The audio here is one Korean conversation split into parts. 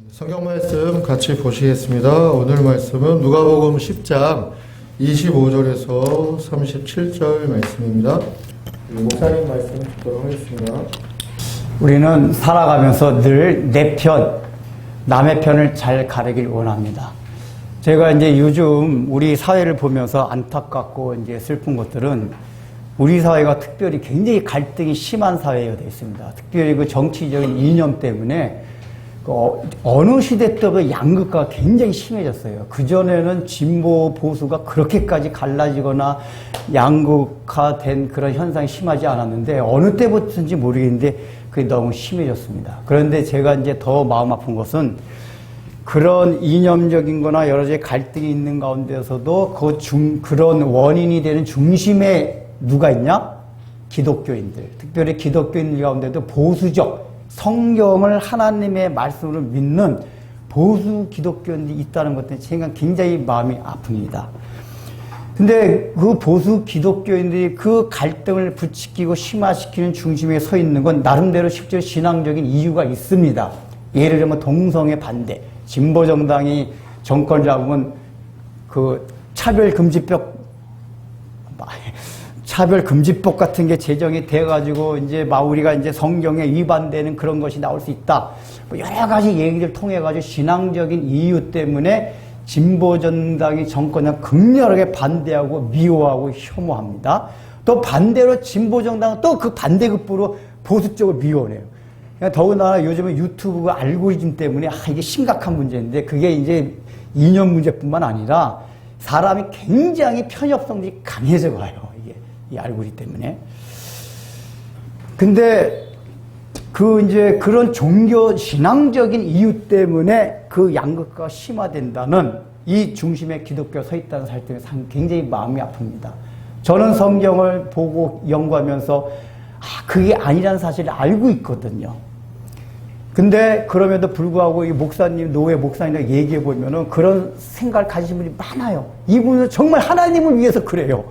성경 말씀 같이 보시겠습니다. 오늘 말씀은 누가복음 10장 25절에서 37절 말씀입니다. 목사님 말씀 듣도록 하겠습니다. 우리는 살아가면서 늘 내 편, 남의 편을 잘 가르길 원합니다. 제가 이제 요즘 우리 사회를 보면서 안타깝고 이제 슬픈 것들은 우리 사회가 특별히 굉장히 갈등이 심한 사회가 되어 있습니다. 특별히 그 정치적인 이념 때문에 어느 시대 때보다 양극화가 굉장히 심해졌어요. 그전에는 진보 보수가 그렇게까지 갈라지거나 양극화된 그런 현상이 심하지 않았는데 어느 때부터인지 모르겠는데 그게 너무 심해졌습니다. 그런데 제가 이제 더 마음 아픈 것은 그런 이념적인 거나 여러 가지 갈등이 있는 가운데서도 그런 원인이 되는 중심에 누가 있냐? 기독교인들. 특별히 기독교인들 가운데도 보수적 성경을 하나님의 말씀으로 믿는 보수 기독교인들이 있다는 것 때문에 제가 굉장히 마음이 아픕니다. 근데 그 보수 기독교인들이 그 갈등을 부추기고 심화시키는 중심에 서 있는 건 나름대로 실제 신앙적인 이유가 있습니다. 예를 들면 동성애 반대, 진보정당이 정권 잡으면 그 차별금지법 같은 게 제정이 돼가지고 이제 우리가 이제 성경에 위반되는 그런 것이 나올 수 있다. 뭐 여러 가지 얘기를 통해가지고 신앙적인 이유 때문에 진보정당이 정권을 극렬하게 반대하고 미워하고 혐오합니다. 또 반대로 진보정당은 또 그 반대급부로 보수 쪽을 미워해요. 그러니까 더군다나 요즘은 유튜브 알고리즘 때문에 이게 심각한 문제인데 그게 이제 이념 문제뿐만 아니라 사람이 굉장히 편협성들이 강해져 가요. 이 알고리즘 때문에. 근데 이제 그런 종교 신앙적인 이유 때문에 그 양극화가 심화된다는 이 중심에 기독교가 서 있다는 사실 때문에 굉장히 마음이 아픕니다. 저는 성경을 보고 연구하면서 그게 아니라는 사실을 알고 있거든요. 근데 그럼에도 불구하고 이 노예 목사님이랑 얘기해 보면은 그런 생각을 가지신 분이 많아요. 이분은 정말 하나님을 위해서 그래요.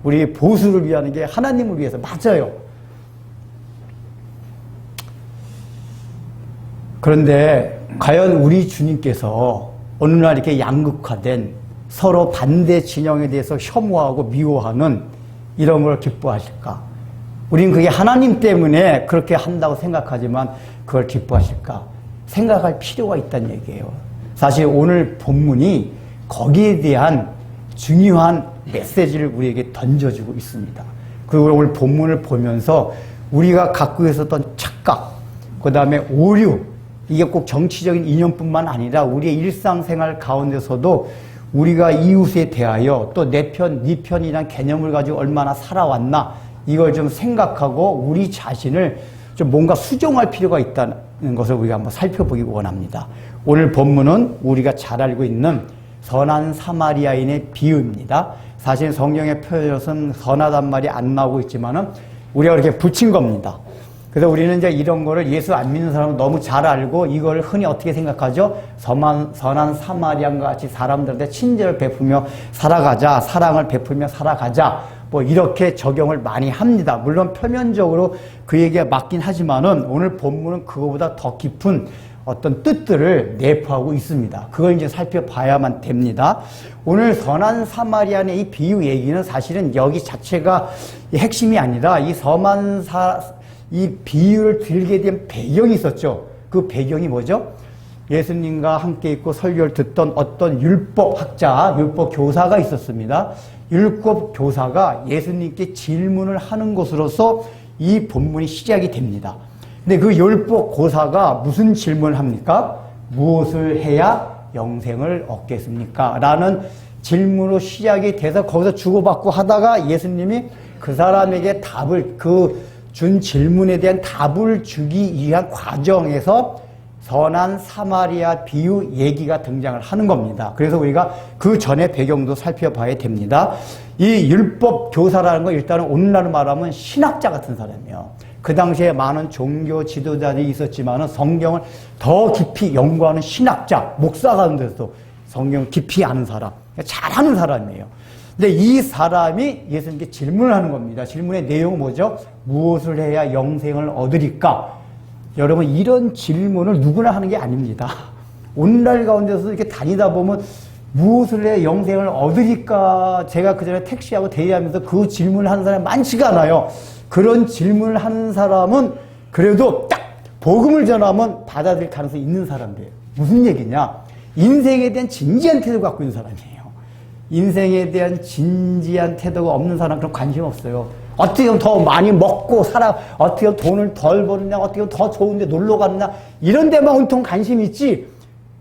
우리 보수를 위하는 게 하나님을 위해서 맞아요. 그런데 과연 우리 주님께서 어느 날 이렇게 양극화된 서로 반대 진영에 대해서 혐오하고 미워하는 이런 걸 기뻐하실까? 우리는 그게 하나님 때문에 그렇게 한다고 생각하지만 그걸 기뻐하실까? 생각할 필요가 있다는 얘기예요. 사실 오늘 본문이 거기에 대한 중요한 메시지를 우리에게 던져주고 있습니다. 그리고 오늘 본문을 보면서 우리가 갖고 있었던 착각, 그 다음에 오류, 이게 꼭 정치적인 이념뿐만 아니라 우리의 일상생활 가운데서도 우리가 이웃에 대하여 또 내 편, 네 편이라는 개념을 가지고 얼마나 살아왔나 이걸 좀 생각하고 우리 자신을 좀 뭔가 수정할 필요가 있다는 것을 우리가 한번 살펴보기 원합니다. 오늘 본문은 우리가 잘 알고 있는 선한 사마리아인의 비유입니다. 사실 성경의 표현은 선하단 말이 안 나오고 있지만은 우리가 그렇게 붙인 겁니다. 그래서 우리는 이제 이런 거를 예수 안 믿는 사람은 너무 잘 알고 이걸 흔히 어떻게 생각하죠? 선한 사마리아인과 같이 사람들한테 친절을 베푸며 살아가자, 사랑을 베풀며 살아가자, 뭐 이렇게 적용을 많이 합니다. 물론 표면적으로 그 얘기가 맞긴 하지만은 오늘 본문은 그거보다 더 깊은 어떤 뜻들을 내포하고 있습니다. 그걸 이제 살펴봐야만 됩니다. 오늘 선한 사마리아의 이 비유 얘기는 사실은 여기 자체가 핵심이 아니라 이 비유를 들게 된 배경이 있었죠. 그 배경이 뭐죠? 예수님과 함께 있고 설교를 듣던 어떤 율법학자, 율법교사가 있었습니다. 율법교사가 예수님께 질문을 하는 것으로서 이 본문이 시작이 됩니다. 근데 그 율법교사가 무슨 질문을 합니까? 무엇을 해야 영생을 얻겠습니까? 라는 질문으로 시작이 돼서 거기서 주고받고 하다가 예수님이 그 사람에게 준 질문에 대한 답을 주기 위한 과정에서 선한 사마리아 비유 얘기가 등장을 하는 겁니다. 그래서 우리가 그 전의 배경도 살펴봐야 됩니다. 이 율법교사라는 건 일단은 오늘날 말하면 신학자 같은 사람이에요. 그 당시에 많은 종교 지도자들이 있었지만은 성경을 더 깊이 연구하는 신학자, 목사 가운데서도 성경을 깊이 아는 사람, 잘하는 사람이에요. 근데 이 사람이 예수님께 질문을 하는 겁니다. 질문의 내용은 뭐죠? 무엇을 해야 영생을 얻으리까? 여러분, 이런 질문을 누구나 하는 게 아닙니다. 오늘날 가운데서 이렇게 다니다 보면 무엇을 해 영생을 얻으니까 제가 그전에 택시하고 대리하면서 그 질문을 하는 사람이 많지가 않아요. 그런 질문을 하는 사람은 그래도 딱 복음을 전하면 받아들일 가능성이 있는 사람들이에요. 무슨 얘기냐? 인생에 대한 진지한 태도를 갖고 있는 사람이에요. 인생에 대한 진지한 태도가 없는 사람 그런 관심 없어요. 어떻게 하면 더 많이 먹고 살아, 어떻게 하면 돈을 덜 버느냐, 어떻게 하면 더 좋은데 놀러 가느냐, 이런 데만 온통 관심이 있지,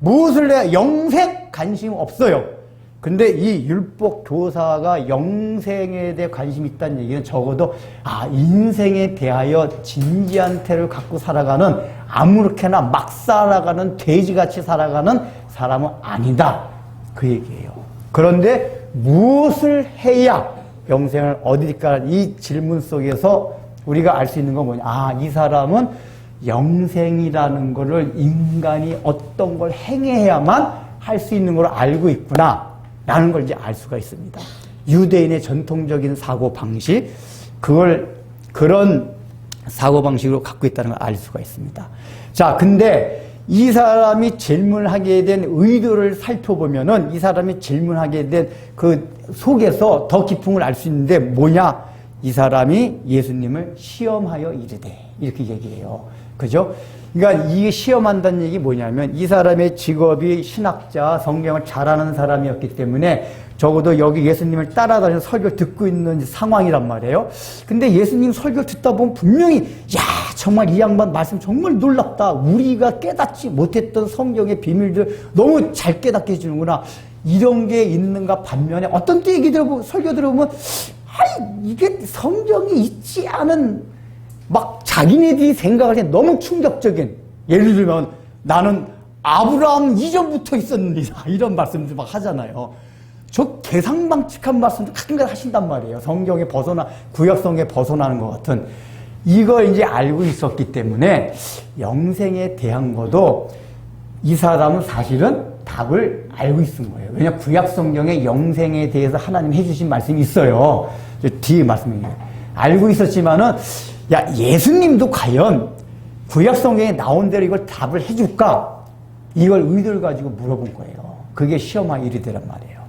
무엇을 내 영생 관심 없어요. 근데 이 율법 교사가 영생에 대해 관심이 있다는 얘기는 적어도 인생에 대하여 진지한 태도를 갖고 살아가는, 아무렇게나 막 살아가는 돼지같이 살아가는 사람은 아니다, 그 얘기예요. 그런데 무엇을 해야 영생을 얻을까라는 이 질문 속에서 우리가 알 수 있는 건 뭐냐? 이 사람은 영생이라는 거를 인간이 어떤 걸 행해야만 할 수 있는 걸 알고 있구나 라는 걸 이제 알 수가 있습니다. 유대인의 전통적인 사고방식, 그런 사고방식으로 갖고 있다는 걸 알 수가 있습니다. 자, 근데 이 사람이 질문하게 된 의도를 살펴보면은 이 사람이 질문하게 된 그 속에서 더 깊은 걸 알 수 있는데 뭐냐? 이 사람이 예수님을 시험하여 이르되, 이렇게 얘기해요. 그죠? 그러니까 이게 시험한다는 얘기 뭐냐면 이 사람의 직업이 신학자, 성경을 잘 아는 사람이었기 때문에 적어도 여기 예수님을 따라다니면서 설교를 듣고 있는 상황이란 말이에요. 근데 예수님 설교를 듣다 보면 분명히 정말 이 양반 말씀 정말 놀랍다. 우리가 깨닫지 못했던 성경의 비밀들 너무 잘 깨닫게 해주는구나. 이런 게 있는가 반면에 어떤 때 얘기 들어보면, 설교 들어보면 이게 성경이 있지 않은 막 자기네들이 생각할 때 너무 충격적인, 예를 들면 나는 아브라함 이전부터 있었느니라, 이런 말씀들 막 하잖아요. 저 개상방칙한 말씀도 가끔가다 하신단 말이에요. 성경에 벗어나, 구약성에 벗어나는 것 같은. 이걸 이제 알고 있었기 때문에 영생에 대한 것도 이 사람은 사실은 답을 알고 있은 거예요. 왜냐하면 구약성경에 영생에 대해서 하나님 해주신 말씀이 있어요. 뒤에 말씀이에요. 알고 있었지만은 예수님도 과연 구약성경에 나온 대로 이걸 답을 해줄까? 이걸 의도를 가지고 물어본 거예요. 그게 시험할 일이 되란 말이에요.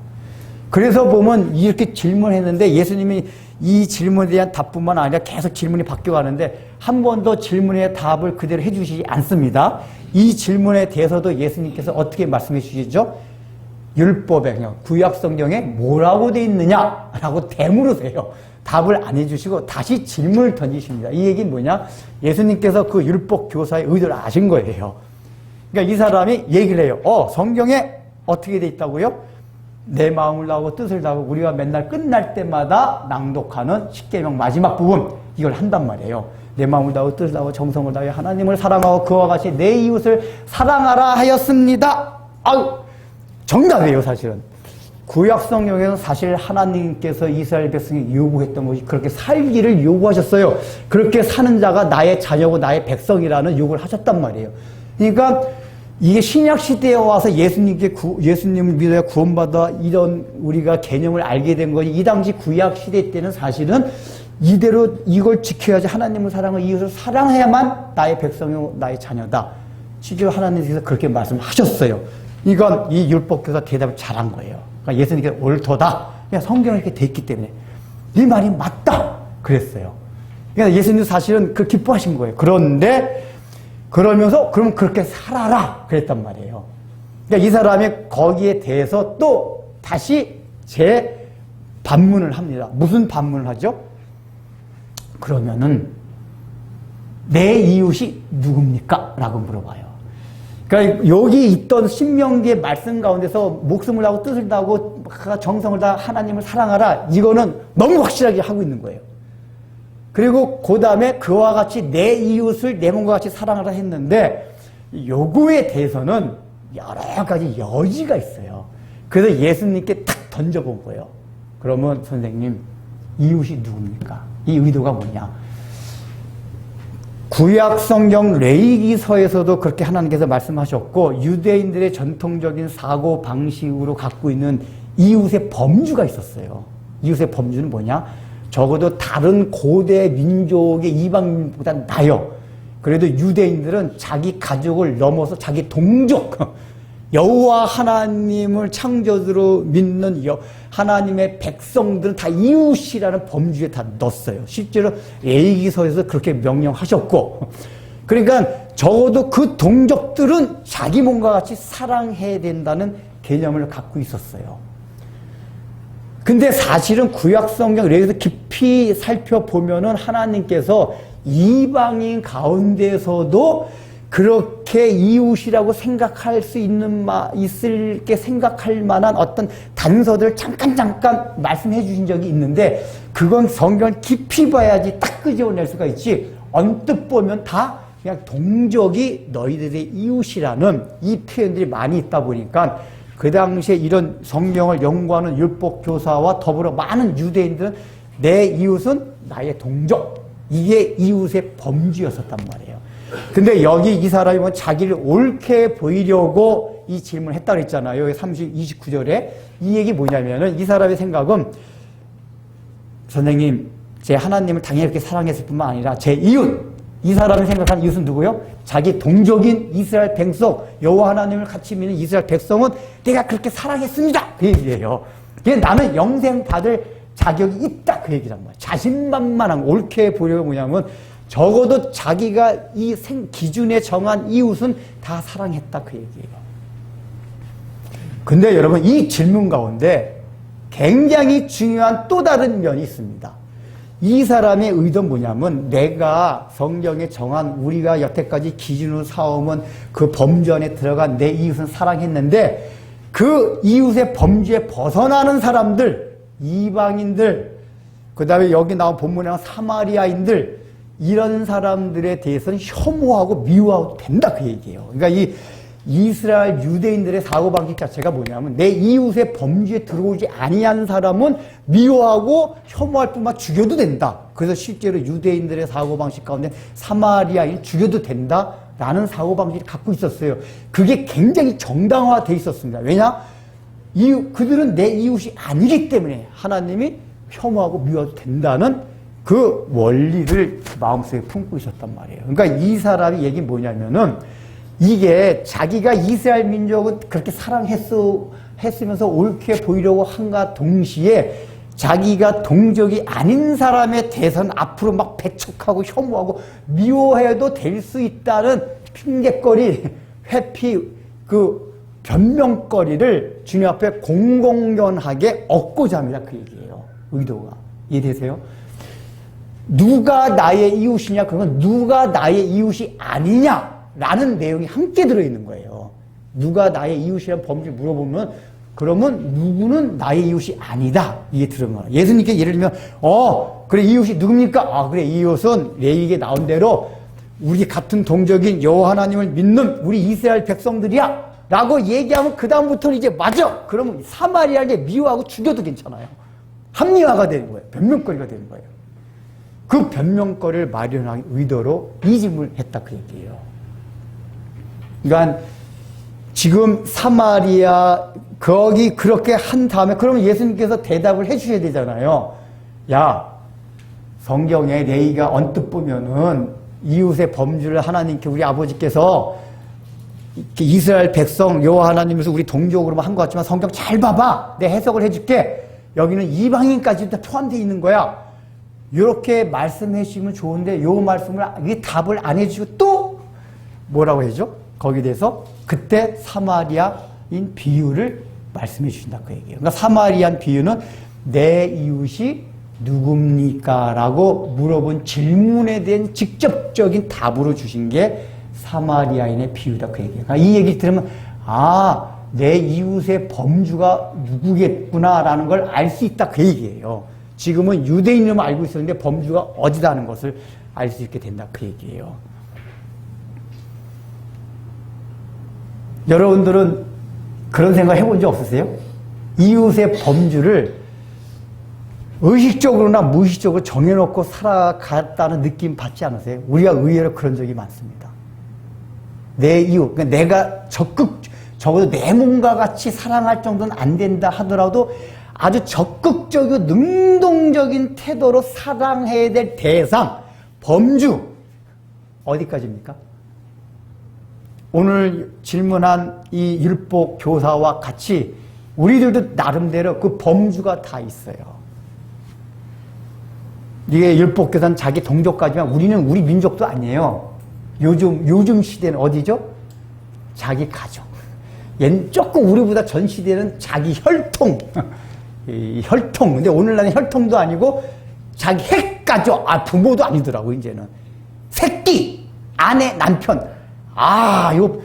그래서 보면 이렇게 질문했는데 예수님이 이 질문에 대한 답뿐만 아니라 계속 질문이 바뀌어가는데 한 번도 질문의 답을 그대로 해주시지 않습니다. 이 질문에 대해서도 예수님께서 어떻게 말씀해 주시죠? 율법에, 구약성경에 뭐라고 돼 있느냐라고 되물으세요. 답을 안 해주시고 다시 질문을 던지십니다. 이 얘기는 뭐냐? 예수님께서 그 율법 교사의 의도를 아신 거예요. 그러니까 이 사람이 얘기를 해요. 성경에 어떻게 돼 있다고요? 내 마음을 다하고 뜻을 다하고, 우리가 맨날 끝날 때마다 낭독하는 십계명 마지막 부분, 이걸 한단 말이에요. 내 마음을 다하고 뜻을 다하고 정성을 다하여 하나님을 사랑하고 그와 같이 내 이웃을 사랑하라 하였습니다. 정답이에요. 사실은 구약성경에는 사실 하나님께서 이스라엘 백성이 요구했던 것이 그렇게 살기를 요구하셨어요. 그렇게 사는 자가 나의 자녀고 나의 백성이라는 요구를 하셨단 말이에요. 그러니까 이게 신약 시대에 와서 예수님을 믿어야 구원받아, 이런 우리가 개념을 알게 된 것이 이 당시 구약 시대 때는 사실은 이대로 이걸 지켜야지, 하나님을 사랑하고 이웃을 사랑해야만 나의 백성이고 나의 자녀다. 실제로 하나님께서 그렇게 말씀하셨어요. 이건 이 율법교사 대답을 잘한 거예요. 그러니까 예수님께서 옳도다. 그냥 성경에 이렇게 돼 있기 때문에 네 말이 맞다 그랬어요. 그러니까 예수님도 사실은 그 기뻐하신 거예요. 그런데 그러면서 그럼 그렇게 살아라 그랬단 말이에요. 그러니까 이 사람이 거기에 대해서 또 다시 반문을 합니다. 무슨 반문을 하죠? 그러면은 내 이웃이 누굽니까? 라고 물어봐요. 그러니까 여기 있던 신명기의 말씀 가운데서 목숨을 다하고 뜻을 다하고 정성을 다하 하나님을 사랑하라, 이거는 너무 확실하게 하고 있는 거예요. 그리고 그 다음에 그와 같이 내 이웃을 내 몸과 같이 사랑하라 했는데, 요거에 대해서는 여러 가지 여지가 있어요. 그래서 예수님께 탁 던져본 거예요. 그러면 선생님, 이웃이 누굽니까? 이 의도가 뭐냐? 구약성경 레위기서에서도 그렇게 하나님께서 말씀하셨고, 유대인들의 전통적인 사고방식으로 갖고 있는 이웃의 범주가 있었어요. 이웃의 범주는 뭐냐? 적어도 다른 고대 민족의 이방인보다 나아요. 그래도 유대인들은 자기 가족을 넘어서 자기 동족, 여호와 하나님을 창조주로 믿는 하나님의 백성들은 다 이웃이라는 범주에 다 넣었어요. 실제로 레위기서에서 그렇게 명령하셨고, 그러니까 적어도 그 동족들은 자기 몸과 같이 사랑해야 된다는 개념을 갖고 있었어요. 근데 사실은 구약성경 레위기서 깊이 살펴보면은 하나님께서 이방인 가운데서도 그렇게 이웃이라고 생각할 수 있을 게 생각할 만한 어떤 단서들을 잠깐 말씀해 주신 적이 있는데, 그건 성경을 깊이 봐야지 딱 끄집어낼 수가 있지, 언뜻 보면 다 그냥 동족이 너희들의 이웃이라는 이 표현들이 많이 있다 보니까 그 당시에 이런 성경을 연구하는 율법교사와 더불어 많은 유대인들은 내 이웃은 나의 동족, 이게 이웃의 범주였었단 말이에요. 근데 여기 이 사람이 뭐 자기를 옳게 보이려고 이 질문을 했다고 했잖아요. 29절에. 이 얘기 뭐냐면은 이 사람의 생각은, 선생님, 제 하나님을 당연히 이렇게 사랑했을 뿐만 아니라 제 이웃, 이 사람이 생각하는 이웃은 누구요? 자기 동족인 이스라엘 백성, 여호와 하나님을 같이 믿는 이스라엘 백성은 내가 그렇게 사랑했습니다. 그 얘기예요. 나는 영생 받을 자격이 있다. 그 얘기란 말이에요. 자신만만한, 옳게 보려고 뭐냐면 적어도 자기가 이 기준에 정한 이웃은 다 사랑했다. 그 얘기예요. 근데 여러분, 이 질문 가운데 굉장히 중요한 또 다른 면이 있습니다. 이 사람의 의도는 뭐냐면, 내가 성경에 정한 우리가 여태까지 기준으로 삼은 그 범주 안에 들어간 내 이웃은 사랑했는데, 그 이웃의 범주에 벗어나는 사람들, 이방인들, 그 다음에 여기 나온 본문에 나온 사마리아인들, 이런 사람들에 대해서는 혐오하고 미워하고 된다. 그 얘기예요. 그러니까 이 이스라엘 유대인들의 사고방식 자체가 뭐냐면, 내 이웃의 범주에 들어오지 아니한 사람은 미워하고 혐오할 뿐만 죽여도 된다. 그래서 실제로 유대인들의 사고방식 가운데 사마리아인 죽여도 된다라는 사고방식을 갖고 있었어요. 그게 굉장히 정당화되어 있었습니다. 왜냐? 그들은 내 이웃이 아니기 때문에 하나님이 혐오하고 미워도 된다는 그 원리를 마음속에 품고 있었단 말이에요. 그러니까 이 사람의 얘기는 뭐냐면은, 이게 자기가 이스라엘 민족은 그렇게 사랑했으면서 옳게 보이려고 한가 동시에 자기가 동족이 아닌 사람에 대해서는 앞으로 막 배척하고 혐오하고 미워해도 될 수 있다는 핑계거리, 회피, 그 변명거리를 주님 앞에 공공연하게 얻고자 합니다. 그 얘기예요. 의도가. 이해되세요? 누가 나의 이웃이냐? 그건 누가 나의 이웃이 아니냐? 라는 내용이 함께 들어있는 거예요. 누가 나의 이웃이라는 범주를 물어보면, 그러면 누구는 나의 이웃이 아니다. 이게 들은 거예요. 예수님께 예를 들면, 그래, 이웃이 누굽니까? 그래, 이웃은 레위기에 나온 대로 우리 같은 동족인 여호와 하나님을 믿는 우리 이스라엘 백성들이야. 라고 얘기하면 그다음부터는 이제 맞아. 그러면 사마리아에 미워하고 죽여도 괜찮아요. 합리화가 되는 거예요. 변명거리가 되는 거예요. 그 변명거리를 마련하기 의도로 이 질문을 했다. 그 얘기예요. 그러니까 지금 사마리아 거기 그렇게 한 다음에 그러면 예수님께서 대답을 해 주셔야 되잖아요. 야, 성경에 레위기가 언뜻 보면은 이웃의 범주를 하나님께 우리 아버지께서 이스라엘 백성 여호와 하나님에서 우리 동족으로만 한 것 같지만 성경 잘 봐봐. 내 해석을 해줄게. 여기는 이방인까지도 포함되어 있는 거야. 이렇게 말씀해 주시면 좋은데 요 말씀을 이 답을 안 해주시고 또 뭐라고 해죠? 거기에 대해서 그때 사마리아인 비유를 말씀해 주신다 그 얘기예요. 그러니까 사마리아인 비유는 내 이웃이 누굽니까? 라고 물어본 질문에 대한 직접적인 답으로 주신 게 사마리아인의 비유다 그 얘기예요. 그러니까 이 얘기 들으면 내 이웃의 범주가 누구겠구나라는 걸 알 수 있다 그 얘기예요. 지금은 유대인으로만 알고 있었는데 범주가 어디다는 것을 알 수 있게 된다 그 얘기예요. 여러분들은 그런 생각 해본 적 없으세요? 이웃의 범주를 의식적으로나 무의식적으로 정해놓고 살아갔다는 느낌 받지 않으세요? 우리가 의외로 그런 적이 많습니다. 내 이웃, 그러니까 내가 적어도 내 몸과 같이 사랑할 정도는 안 된다 하더라도 아주 적극적이고 능동적인 태도로 사랑해야 될 대상, 범주, 어디까지입니까? 오늘 질문한 이 율법 교사와 같이 우리들도 나름대로 그 범주가 다 있어요. 이게 율법 교사는 자기 동족까지만 우리는 우리 민족도 아니에요. 요즘 시대는 어디죠? 자기 가족. 조금 우리보다 전 시대는 자기 혈통. 이 혈통. 근데 오늘날은 혈통도 아니고 자기 핵가족. 부모도 아니더라고, 이제는. 새끼, 아내, 남편. 이거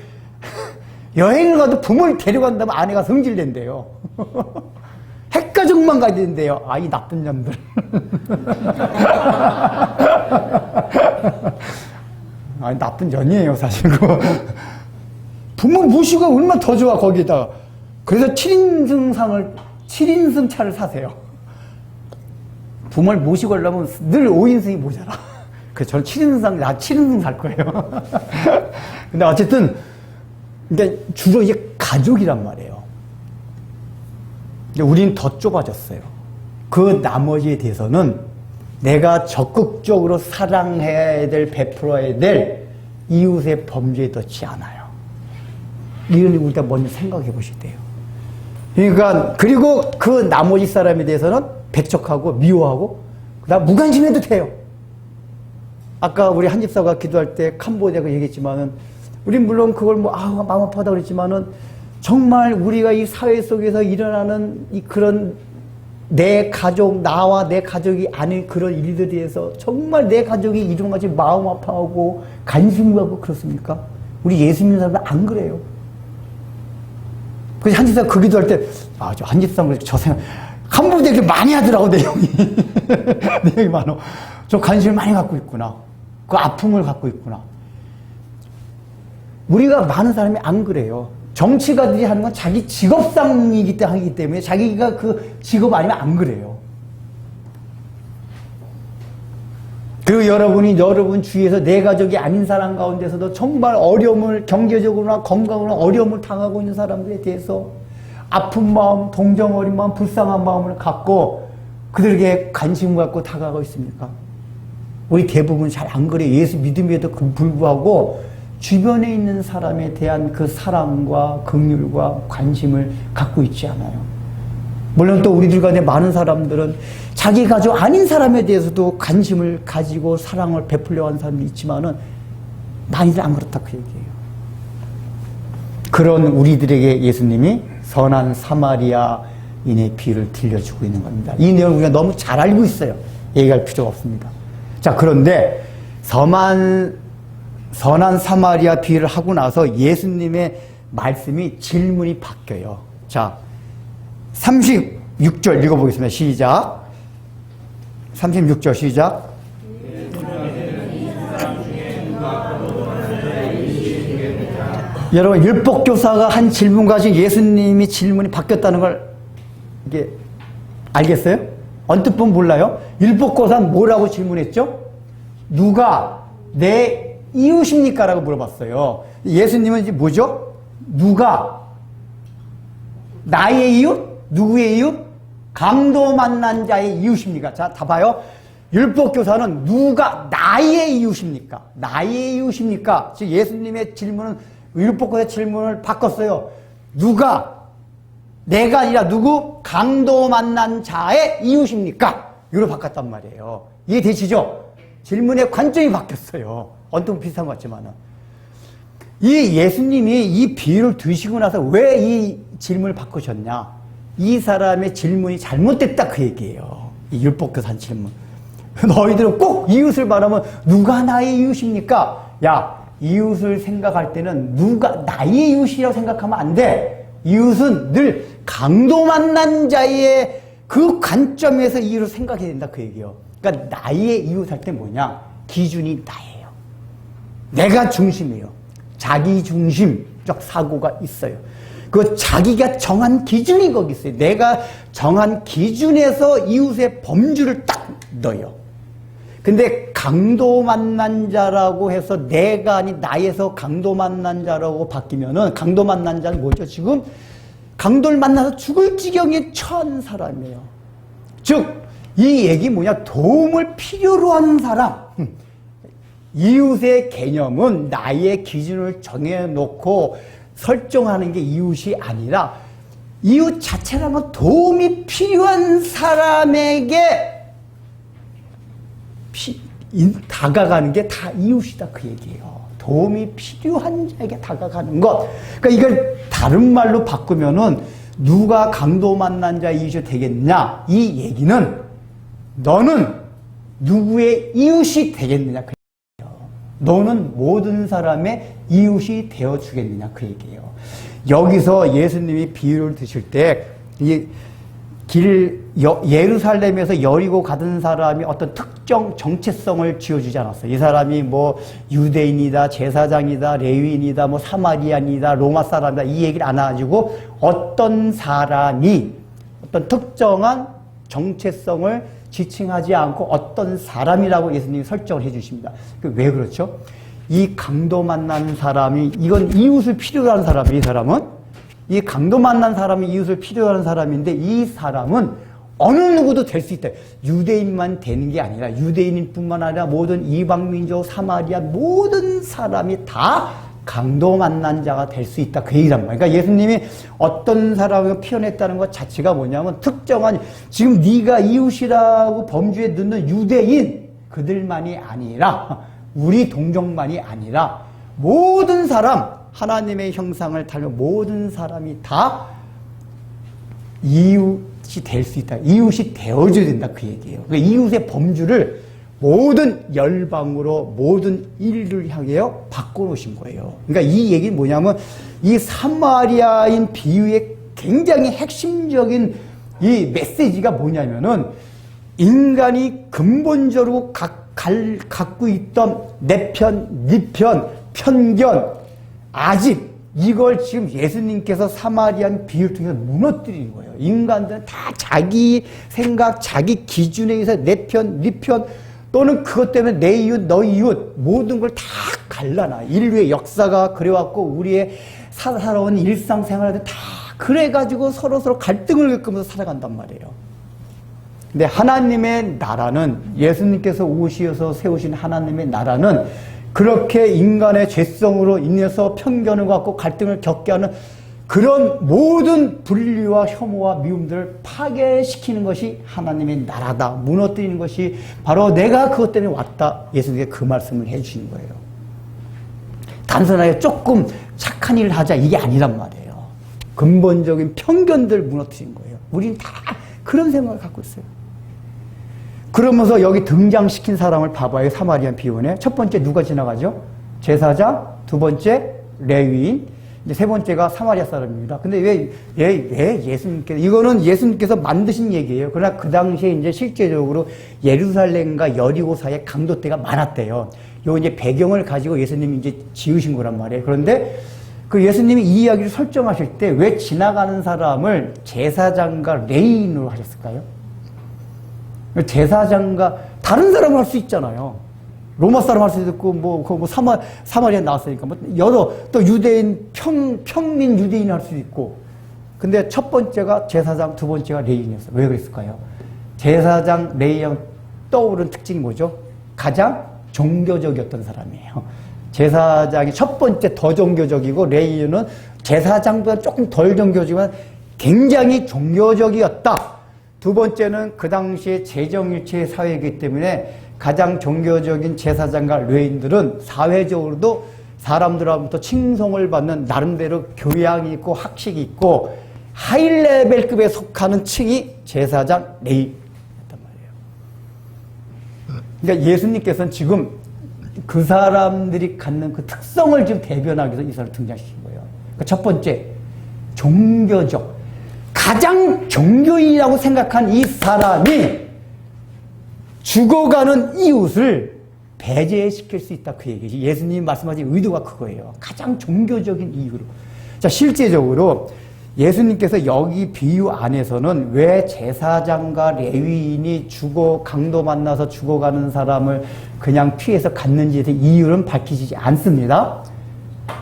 여행을 가도 부모를 데려간다면 아내가 성질낸대요. 핵가족만 가야 된대요. 이 나쁜 년들. 나쁜 년이에요, 사실. 부모 모시고 얼마나 더 좋아, 거기다가. 그래서 7인승 차를 사세요. 부모를 모시고 가려면 늘 5인승이 모자라. 그래서 저는 7인승 살 거예요. 근데 어쨌든, 근데 주로 이게 가족이란 말이에요. 근데 우리는 더 좁아졌어요. 그 나머지에 대해서는 내가 적극적으로 사랑해야 될, 베풀어야 될 이웃의 범죄에 넣지 않아요. 이런 우리가 먼저 생각해 보셔야 돼요. 그러니까, 그리고 그 나머지 사람에 대해서는 배척하고 미워하고, 그다음 무관심해도 돼요. 아까 우리 한 집사가 기도할 때 캄보디아가 얘기했지만은, 우린 물론 그걸 마음 아파하다 그랬지만은, 정말 우리가 이 사회 속에서 일어나는 그런 내 가족, 나와 내 가족이 아닌 그런 일들에 대해서 정말 내 가족이 이런같이 마음 아파하고 관심 갖고 그렇습니까? 우리 예수 믿는 사람들 안 그래요. 그래서 한 집사가 그 기도할 때, 저 한 집사가 저 생각, 캄보디아 이렇게 많이 하더라고, 내용이. 내용이 많어. 저 관심을 많이 갖고 있구나. 그 아픔을 갖고 있구나. 우리가 많은 사람이 안 그래요. 정치가들이 하는 건 자기 직업상이기 때문에 자기가 그 직업 아니면 안 그래요. 그리고 여러분 주위에서 내 가족이 아닌 사람 가운데서도 정말 어려움을, 경제적으로나 건강으로 어려움을 당하고 있는 사람들에 대해서 아픈 마음, 동정 어린 마음, 불쌍한 마음을 갖고 그들에게 관심을 갖고 다가가고 있습니까? 우리 대부분 잘 안 그래요. 예수 믿음에도 불구하고 주변에 있는 사람에 대한 그 사랑과 긍휼과 관심을 갖고 있지 않아요. 물론 또 우리들 가운데 많은 사람들은 자기 가족 아닌 사람에 대해서도 관심을 가지고 사랑을 베풀려 하는 사람이 있지만은 많이들 안 그렇다 그 얘기예요. 그런 우리들에게 예수님이 선한 사마리아인의 비유를 들려주고 있는 겁니다. 이 내용을 우리가 너무 잘 알고 있어요. 얘기할 필요가 없습니다. 자, 그런데 선한 사마리아 비유를 하고 나서 예수님의 말씀이 질문이 바뀌어요. 자, 36절 읽어보겠습니다. 시작. 36절 시작. 여러분, 율법교사가 한 질문 가지고 예수님이 질문이 바뀌었다는 걸 이게 알겠어요? 언뜻 보면 몰라요? 율법교사는 뭐라고 질문했죠? 누가 내 이웃입니까? 라고 물어봤어요. 예수님은 이제 뭐죠? 누가? 나의 이웃? 누구의 이웃? 강도 만난 자의 이웃입니까? 자, 다 봐요. 율법교사는 누가 나의 이웃입니까? 나의 이웃입니까? 즉 예수님의 질문은 율법교사의 질문을 바꿨어요. 누가? 내가 아니라 누구? 강도 만난 자의 이웃입니까? 이걸 바꿨단 말이에요. 이해되시죠? 질문의 관점이 바뀌었어요. 언뜻 비슷한 것 같지만은. 이 예수님이 이 비유를 드시고 나서 왜 이 질문을 바꾸셨냐? 이 사람의 질문이 잘못됐다 그 얘기예요. 이 율법교사 질문. 너희들은 꼭 이웃을 말하면 누가 나의 이웃입니까? 야, 이웃을 생각할 때는 누가 나의 이웃이라고 생각하면 안 돼. 이웃은 늘 강도 만난 자의 그 관점에서 이웃을 생각해야 된다 그 얘기예요. 그러니까 나의 이웃 할 때 뭐냐? 기준이 나예요. 내가 중심이에요. 자기 중심적 사고가 있어요. 그 자기가 정한 기준이 거기 있어요. 내가 정한 기준에서 이웃의 범주를 딱 넣어요. 근데 강도 만난 자라고 해서 내가 아닌 나에서 강도 만난 자라고 바뀌면은 강도 만난 자는 뭐죠? 지금 강도를 만나서 죽을 지경에 처한 사람이에요. 즉, 이 얘기 뭐냐? 도움을 필요로 하는 사람. 이웃의 개념은 나의 기준을 정해놓고 설정하는 게 이웃이 아니라 이웃 자체라면 도움이 필요한 사람에게 다가가는 게 다 이웃이다 그 얘기예요. 도움이 필요한 자에게 다가가는 것. 그러니까 이걸 다른 말로 바꾸면은 누가 강도 만난 자 이웃이 되겠냐 이 얘기는 너는 누구의 이웃이 되겠느냐 그 얘기예요. 너는 모든 사람의 이웃이 되어주겠느냐 그 얘기예요. 여기서 예수님이 비유를 드실 때 예루살렘에서 여리고 가던 사람이 어떤 특정 정체성을 지어주지 않았어요. 이 사람이 뭐 유대인이다, 제사장이다, 레위인이다, 뭐 사마리안이다, 로마 사람이다 이 얘기를 안 해가지고 어떤 사람이 어떤 특정한 정체성을 지칭하지 않고 어떤 사람이라고 예수님이 설정을 해주십니다. 왜 그렇죠? 이 강도 만나는 사람이 이건 이웃을 필요로 하는 사람이에요. 이 사람은 이 강도 만난 사람이 이웃을 필요로 하는 사람인데 이 사람은 어느 누구도 될 수 있다. 유대인만 되는 게 아니라 유대인일 뿐만 아니라 모든 이방민족, 사마리아 모든 사람이 다 강도 만난 자가 될 수 있다. 그 얘기란 말이에요. 그러니까 예수님이 어떤 사람을 표현했다는 것 자체가 뭐냐면 특정한 지금 네가 이웃이라고 범주에 넣는 유대인 그들만이 아니라 우리 동족만이 아니라 모든 사람 하나님의 형상을 닮은 모든 사람이 다 이웃이 될 수 있다. 이웃이 되어줘야 된다. 그 얘기예요. 그러니까 이웃의 범주를 모든 열방으로 모든 인류를 향해 바꿔놓으신 거예요. 그러니까 이 얘기는 뭐냐면 이 사마리아인 비유의 굉장히 핵심적인 이 메시지가 뭐냐면은 인간이 근본적으로 갖고 있던 내 편, 네 편, 편견, 아직 이걸 지금 예수님께서 사마리안 비유를 통해서 무너뜨리는 거예요. 인간들은 다 자기 생각, 자기 기준에 의해서 내 편, 네 편 또는 그것 때문에 내 이웃, 너 이웃 모든 걸 다 갈라놔. 인류의 역사가 그래왔고 우리의 살아온 일상생활에 다 그래가지고 서로 갈등을 겪으면서 살아간단 말이에요. 근데 하나님의 나라는 예수님께서 오셔서 세우신 하나님의 나라는 그렇게 인간의 죄성으로 인해서 편견을 갖고 갈등을 겪게 하는 그런 모든 분리와 혐오와 미움들을 파괴시키는 것이 하나님의 나라다. 무너뜨리는 것이 바로 내가 그것 때문에 왔다. 예수님께 그 말씀을 해주시는 거예요. 단순하게 조금 착한 일을 하자 이게 아니란 말이에요. 근본적인 편견들을 무너뜨리는 거예요. 우리는 다 그런 생각을 갖고 있어요. 그러면서 여기 등장시킨 사람을 봐봐요. 사마리안 비유에. 첫 번째 누가 지나가죠? 제사장, 두 번째 레위인, 이제 세 번째가 사마리아 사람입니다. 근데 왜 예수님께서, 이거는 예수님께서 만드신 얘기예요. 그러나 그 당시에 이제 실제적으로 예루살렘과 여리고 사이에 강도 때가 많았대요. 요 이제 배경을 가지고 예수님이 이제 지으신 거란 말이에요. 그런데 그 예수님이 이 이야기를 설정하실 때 왜 지나가는 사람을 제사장과 레위인으로 하셨을까요? 제사장과 다른 사람 할 수 있잖아요. 로마 사람 할 수도 있고 뭐 사마리아 나왔으니까 뭐 여러 또 유대인 평민 유대인 할 수도 있고. 근데 첫 번째가 제사장, 두 번째가 레위인이었어요. 왜 그랬을까요? 제사장, 레위인 떠오른 특징이 뭐죠? 가장 종교적이었던 사람이에요. 제사장이 첫 번째 더 종교적이고 레위인은 제사장보다 조금 덜 종교적이지만 굉장히 종교적이었다. 두 번째는 그 당시에 재정일체의 사회이기 때문에 가장 종교적인 제사장과 레위인들은 사회적으로도 사람들로부터 칭송을 받는 나름대로 교양이 있고 학식이 있고 하이레벨급에 속하는 층이 제사장, 레위였단 말이에요. 그러니까 예수님께서는 지금 그 사람들이 갖는 그 특성을 좀 대변하기 위해서 이 사람을 등장시킨 거예요. 그러니까 첫 번째, 종교적. 가장 종교인이라고 생각한 이 사람이 죽어가는 이웃을 배제시킬 수 있다. 그 얘기지. 예수님이 말씀하신 의도가 그거예요. 가장 종교적인 이유로. 자, 실제적으로 예수님께서 여기 비유 안에서는 왜 제사장과 레위인이 강도 만나서 죽어가는 사람을 그냥 피해서 갔는지에 대한 이유는 밝히지 않습니다.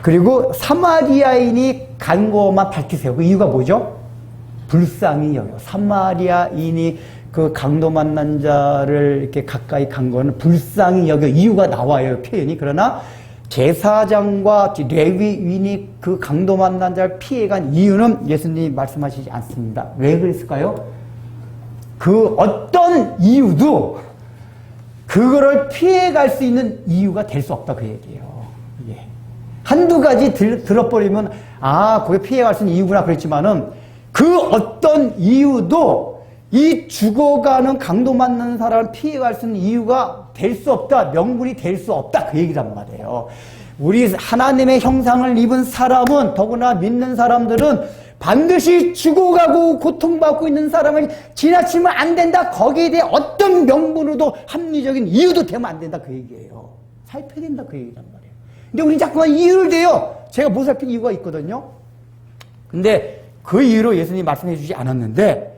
그리고 사마리아인이 간 것만 밝히세요. 그 이유가 뭐죠? 불쌍히 여겨. 사마리아인이 그 강도 만난 자를 이렇게 가까이 간 거는 불쌍히 여겨 이유가 나와요, 표현이. 그러나 제사장과 레위인이 그 강도 만난 자를 피해간 이유는 예수님이 말씀하시지 않습니다. 왜 그랬을까요? 그 어떤 이유도 그거를 피해갈 수 있는 이유가 될 수 없다, 그 얘기예요. 예. 한두 가지 들어버리면 그게 피해갈 수 있는 이유구나 그랬지만은 그 어떤 이유도 이 죽어가는 강도 맞는 사람을 피해갈 수 있는 이유가 될 수 없다, 명분이 될 수 없다, 그 얘기란 말이에요. 우리 하나님의 형상을 입은 사람은, 더구나 믿는 사람들은 반드시 죽어가고 고통받고 있는 사람을 지나치면 안 된다. 거기에 대해 어떤 명분으로도 합리적인 이유도 되면 안 된다, 그 얘기예요. 살펴야 된다, 그 얘기란 말이에요. 근데 우리 자꾸만 이유를 대요. 제가 못 살필 이유가 있거든요. 근데 그 이유로 예수님이 말씀해 주지 않았는데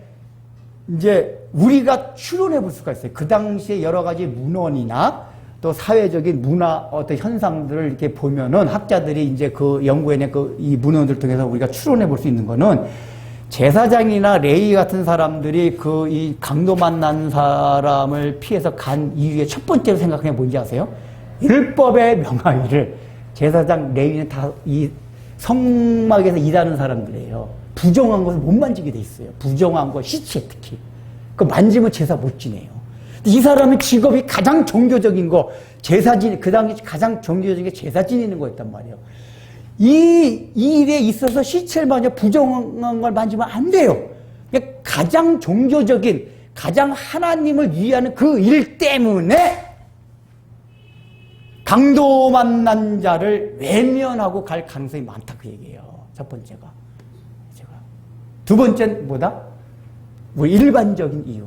이제 우리가 추론해 볼 수가 있어요. 그 당시에 여러 가지 문헌이나 또 사회적인 문화 어떤 현상들을 이렇게 보면은 학자들이 이제 그 연구해낸 이 문헌들을 통해서 우리가 추론해 볼 수 있는 거는 제사장이나 레위 같은 사람들이 이 강도 만난 사람을 피해서 간 이유의 첫 번째로 생각해 뭔지 아세요? 율법의 명하기를 제사장, 레위는 다 이 성막에서 일하는 사람들이에요. 부정한 것을 못 만지게 돼 있어요. 부정한 거, 시체 특히. 그 만지면 제사 못 지내요. 이 사람의 직업이 가장 종교적인 거, 그 당시 가장 종교적인 게 제사 지내는 거였단 말이에요. 이 일에 있어서 시체를 만져 부정한 걸 만지면 안 돼요. 가장 종교적인, 가장 하나님을 위하는 그 일 때문에 강도 만난 자를 외면하고 갈 가능성이 많다, 그 얘기예요. 첫 번째가. 두 번째는 뭐다? 일반적인 이유.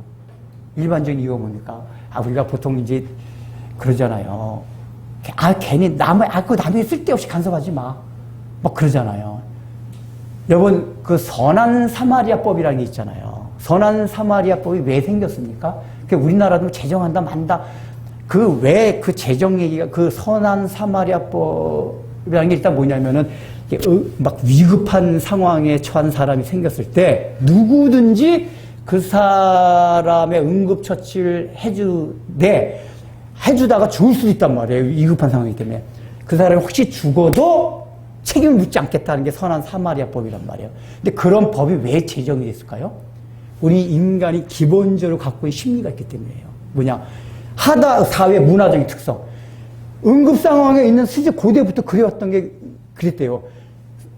일반적인 이유가 뭡니까? 우리가 보통 이제 그러잖아요. 괜히 남의 쓸데없이 간섭하지 마. 막 그러잖아요. 여러분, 그 선한 사마리아법이라는 게 있잖아요. 선한 사마리아법이 왜 생겼습니까? 우리나라도 제정한다, 만다. 그 제정 얘기가, 그 선한 사마리아법이라는 게 일단 뭐냐면은, 막 위급한 상황에 처한 사람이 생겼을 때 누구든지 그 사람의 응급처치를 해주다가 죽을 수도 있단 말이에요. 위급한 상황이기 때문에. 그 사람이 혹시 죽어도 책임을 묻지 않겠다는 게 선한 사마리아법이란 말이에요. 근데 그런 법이 왜 제정이 됐을까요? 우리 인간이 기본적으로 갖고 있는 심리가 있기 때문이에요. 사회 문화적인 특성. 응급 상황에 있는 실제 고대부터 그래왔던 게 그랬대요.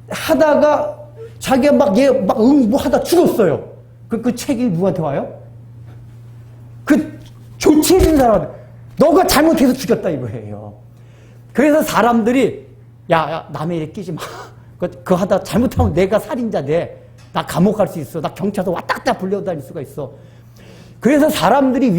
하다가 자기가 뭐 하다 죽었어요. 그 책임이 누구한테 와요? 그 조치해준 사람, 너가 잘못해서 죽였다 이거예요. 그래서 사람들이 야 남의 일에 끼지 마. 그거 하다 잘못하면 내가 살인자 돼. 나 감옥 갈 수 있어. 나 경찰서 왔다 갔다 불려다닐 수가 있어. 그래서 사람들이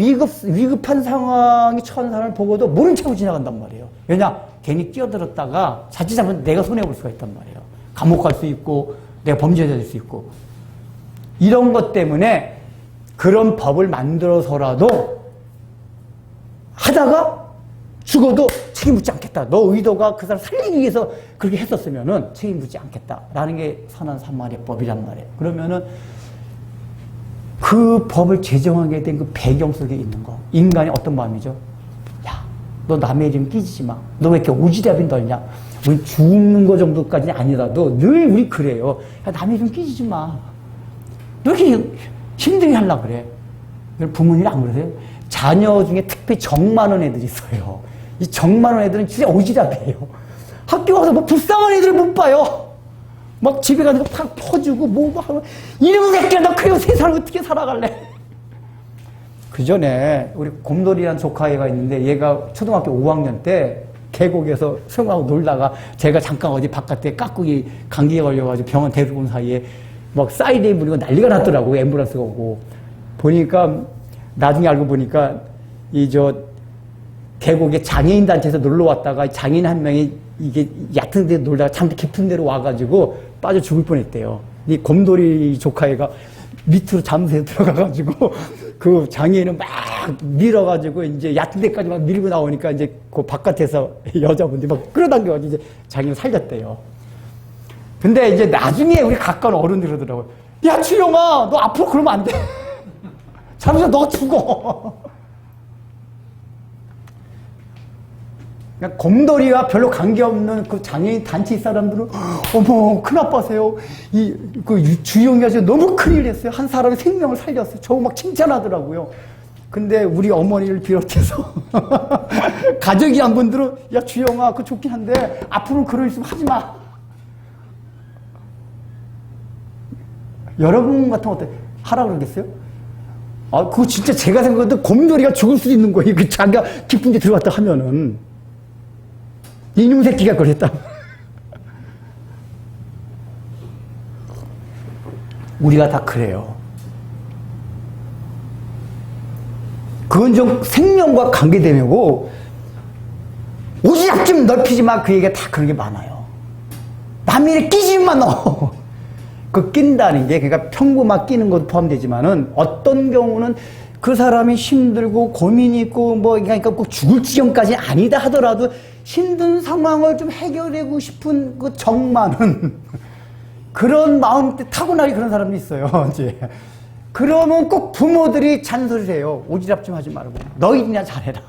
위급한 상황에 처한 사람을 보고도 모른 척하고 지나간단 말이에요. 왜냐? 괜히 끼어들었다가 자칫 잘못하면 내가 손해볼 수가 있단 말이에요. 감옥 갈 수 있고 내가 범죄자 될 수 있고. 이런 것 때문에 그런 법을 만들어서라도 하다가 죽어도 책임 묻지 않겠다. 너 의도가 그 사람 살리기 위해서 그렇게 했었으면은 책임 묻지 않겠다라는 게 선한 사마리아법이란 말이에요. 그러면은 그 법을 제정하게 된 그 배경 속에 있는 거. 인간이 어떤 마음이죠? 야, 너 남의 이름 끼지지 마. 너 왜 이렇게 오지랖이 넓냐? 우리 죽는 거 정도까지는 아니라도 늘 우리 그래요. 야, 남의 이름 끼지지 마. 너 이렇게 힘들게 하려고 그래. 부모님이 안 그러세요? 자녀 중에 특히 정 많은 애들이 있어요. 이 정 많은 애들은 진짜 오지랖이에요. 학교 가서 뭐 불쌍한 애들을 못 봐요. 막 집에 가서 팍 퍼주고 뭐 하고 이놈의 새끼야 너 그리고 세상을 어떻게 살아갈래? 그 전에 우리 곰돌이라는 조카애가 있는데 얘가 초등학교 5학년 때 계곡에서 수영하고 놀다가 제가 잠깐 어디 바깥에 깍꿍이 감기에 걸려가지고 병원 데리고 온 사이에 막 사이드에 물리고 난리가 났더라고. 앰뷸런스가 오고 보니까 나중에 알고 보니까 계곡에 장애인 단체에서 놀러 왔다가 장애인 한 명이 이게 얕은 데 놀다가 참 깊은 데로 와가지고 빠져 죽을 뻔했대요. 이 곰돌이 조카애가 밑으로 잠수해 들어가가지고 그 장애인은 막 밀어가지고 이제 얕은 데까지 막 밀고 나오니까 이제 그 바깥에서 여자분들이 막 끌어당겨가지고 이제 장애인 살렸대요. 근데 이제 나중에 우리 가까운 어른들이 그러더라고요. 야, 주영아, 너 앞으로 그러면 안 돼. 잘못하면 너가 죽어. 그냥 곰돌이와 별로 관계없는 그 장애인 단체 사람들은 어머 큰아빠세요. 그 주영이 아주 너무 큰일 했어요. 한 사람의 생명을 살렸어요. 저거 막 칭찬하더라고요. 근데 우리 어머니를 비롯해서 가족이 한 분들은 야 주영아 그거 좋긴 한데 앞으로는 그런 일 있으면 하지 마. 여러분 같은 거 어때? 하라 그러겠어요? 아 그거 진짜 제가 생각해도 곰돌이가 죽을 수도 있는 거예요. 그 자기가 깊은 데 들어갔다 하면은 이놈 새끼가 그랬다. 우리가 다 그래요. 그건 좀 생명과 관계되고 오지랖 좀 넓히지 마. 그 얘기가 다 그런 게 많아요. 남의 일에 끼지 마 너. 그 낀다는 게 그러니까 평범하게 끼는 것도 포함되지만은 어떤 경우는 그 사람이 힘들고 고민이 있고 뭐 그러니까 꼭 죽을 지경까지 아니다 하더라도 힘든 상황을 좀 해결하고 싶은 그 정 많은 그런 마음 타고나게 그런 사람이 있어요. 이제 그러면 꼭 부모들이 잔소리를 해요. 오지랖 좀 하지 말고 너희들이나 잘해라.